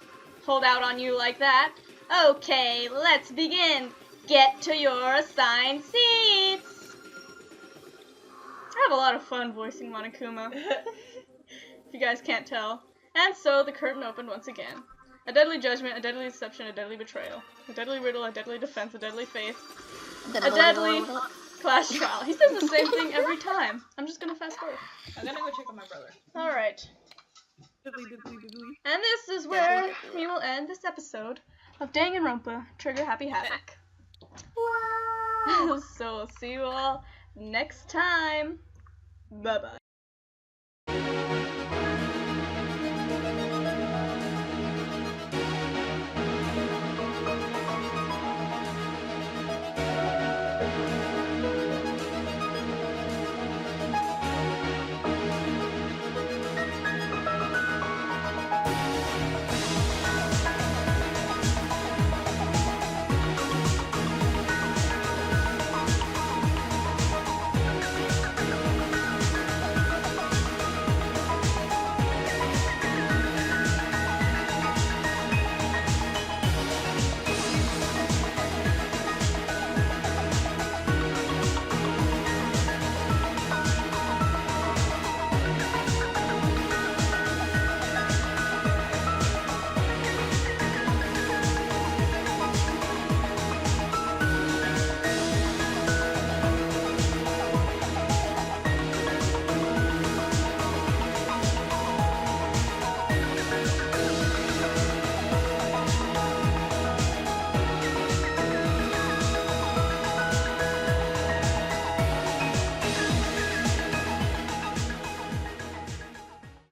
on you like that. Okay, let's begin. Get to your assigned seats. I have a lot of fun voicing Monokuma, if you guys can't tell. And so the curtain opened once again. A deadly judgment, a deadly deception, a deadly betrayal. A deadly riddle, a deadly defense, a deadly faith. A deadly class trial. He says the same thing every time. I'm just gonna fast forward. I'm gonna go check on my brother. Alright. And this is where we will end this episode of Danganronpa Trigger Happy Havoc. Wow! So we'll see you all next time. Bye-bye.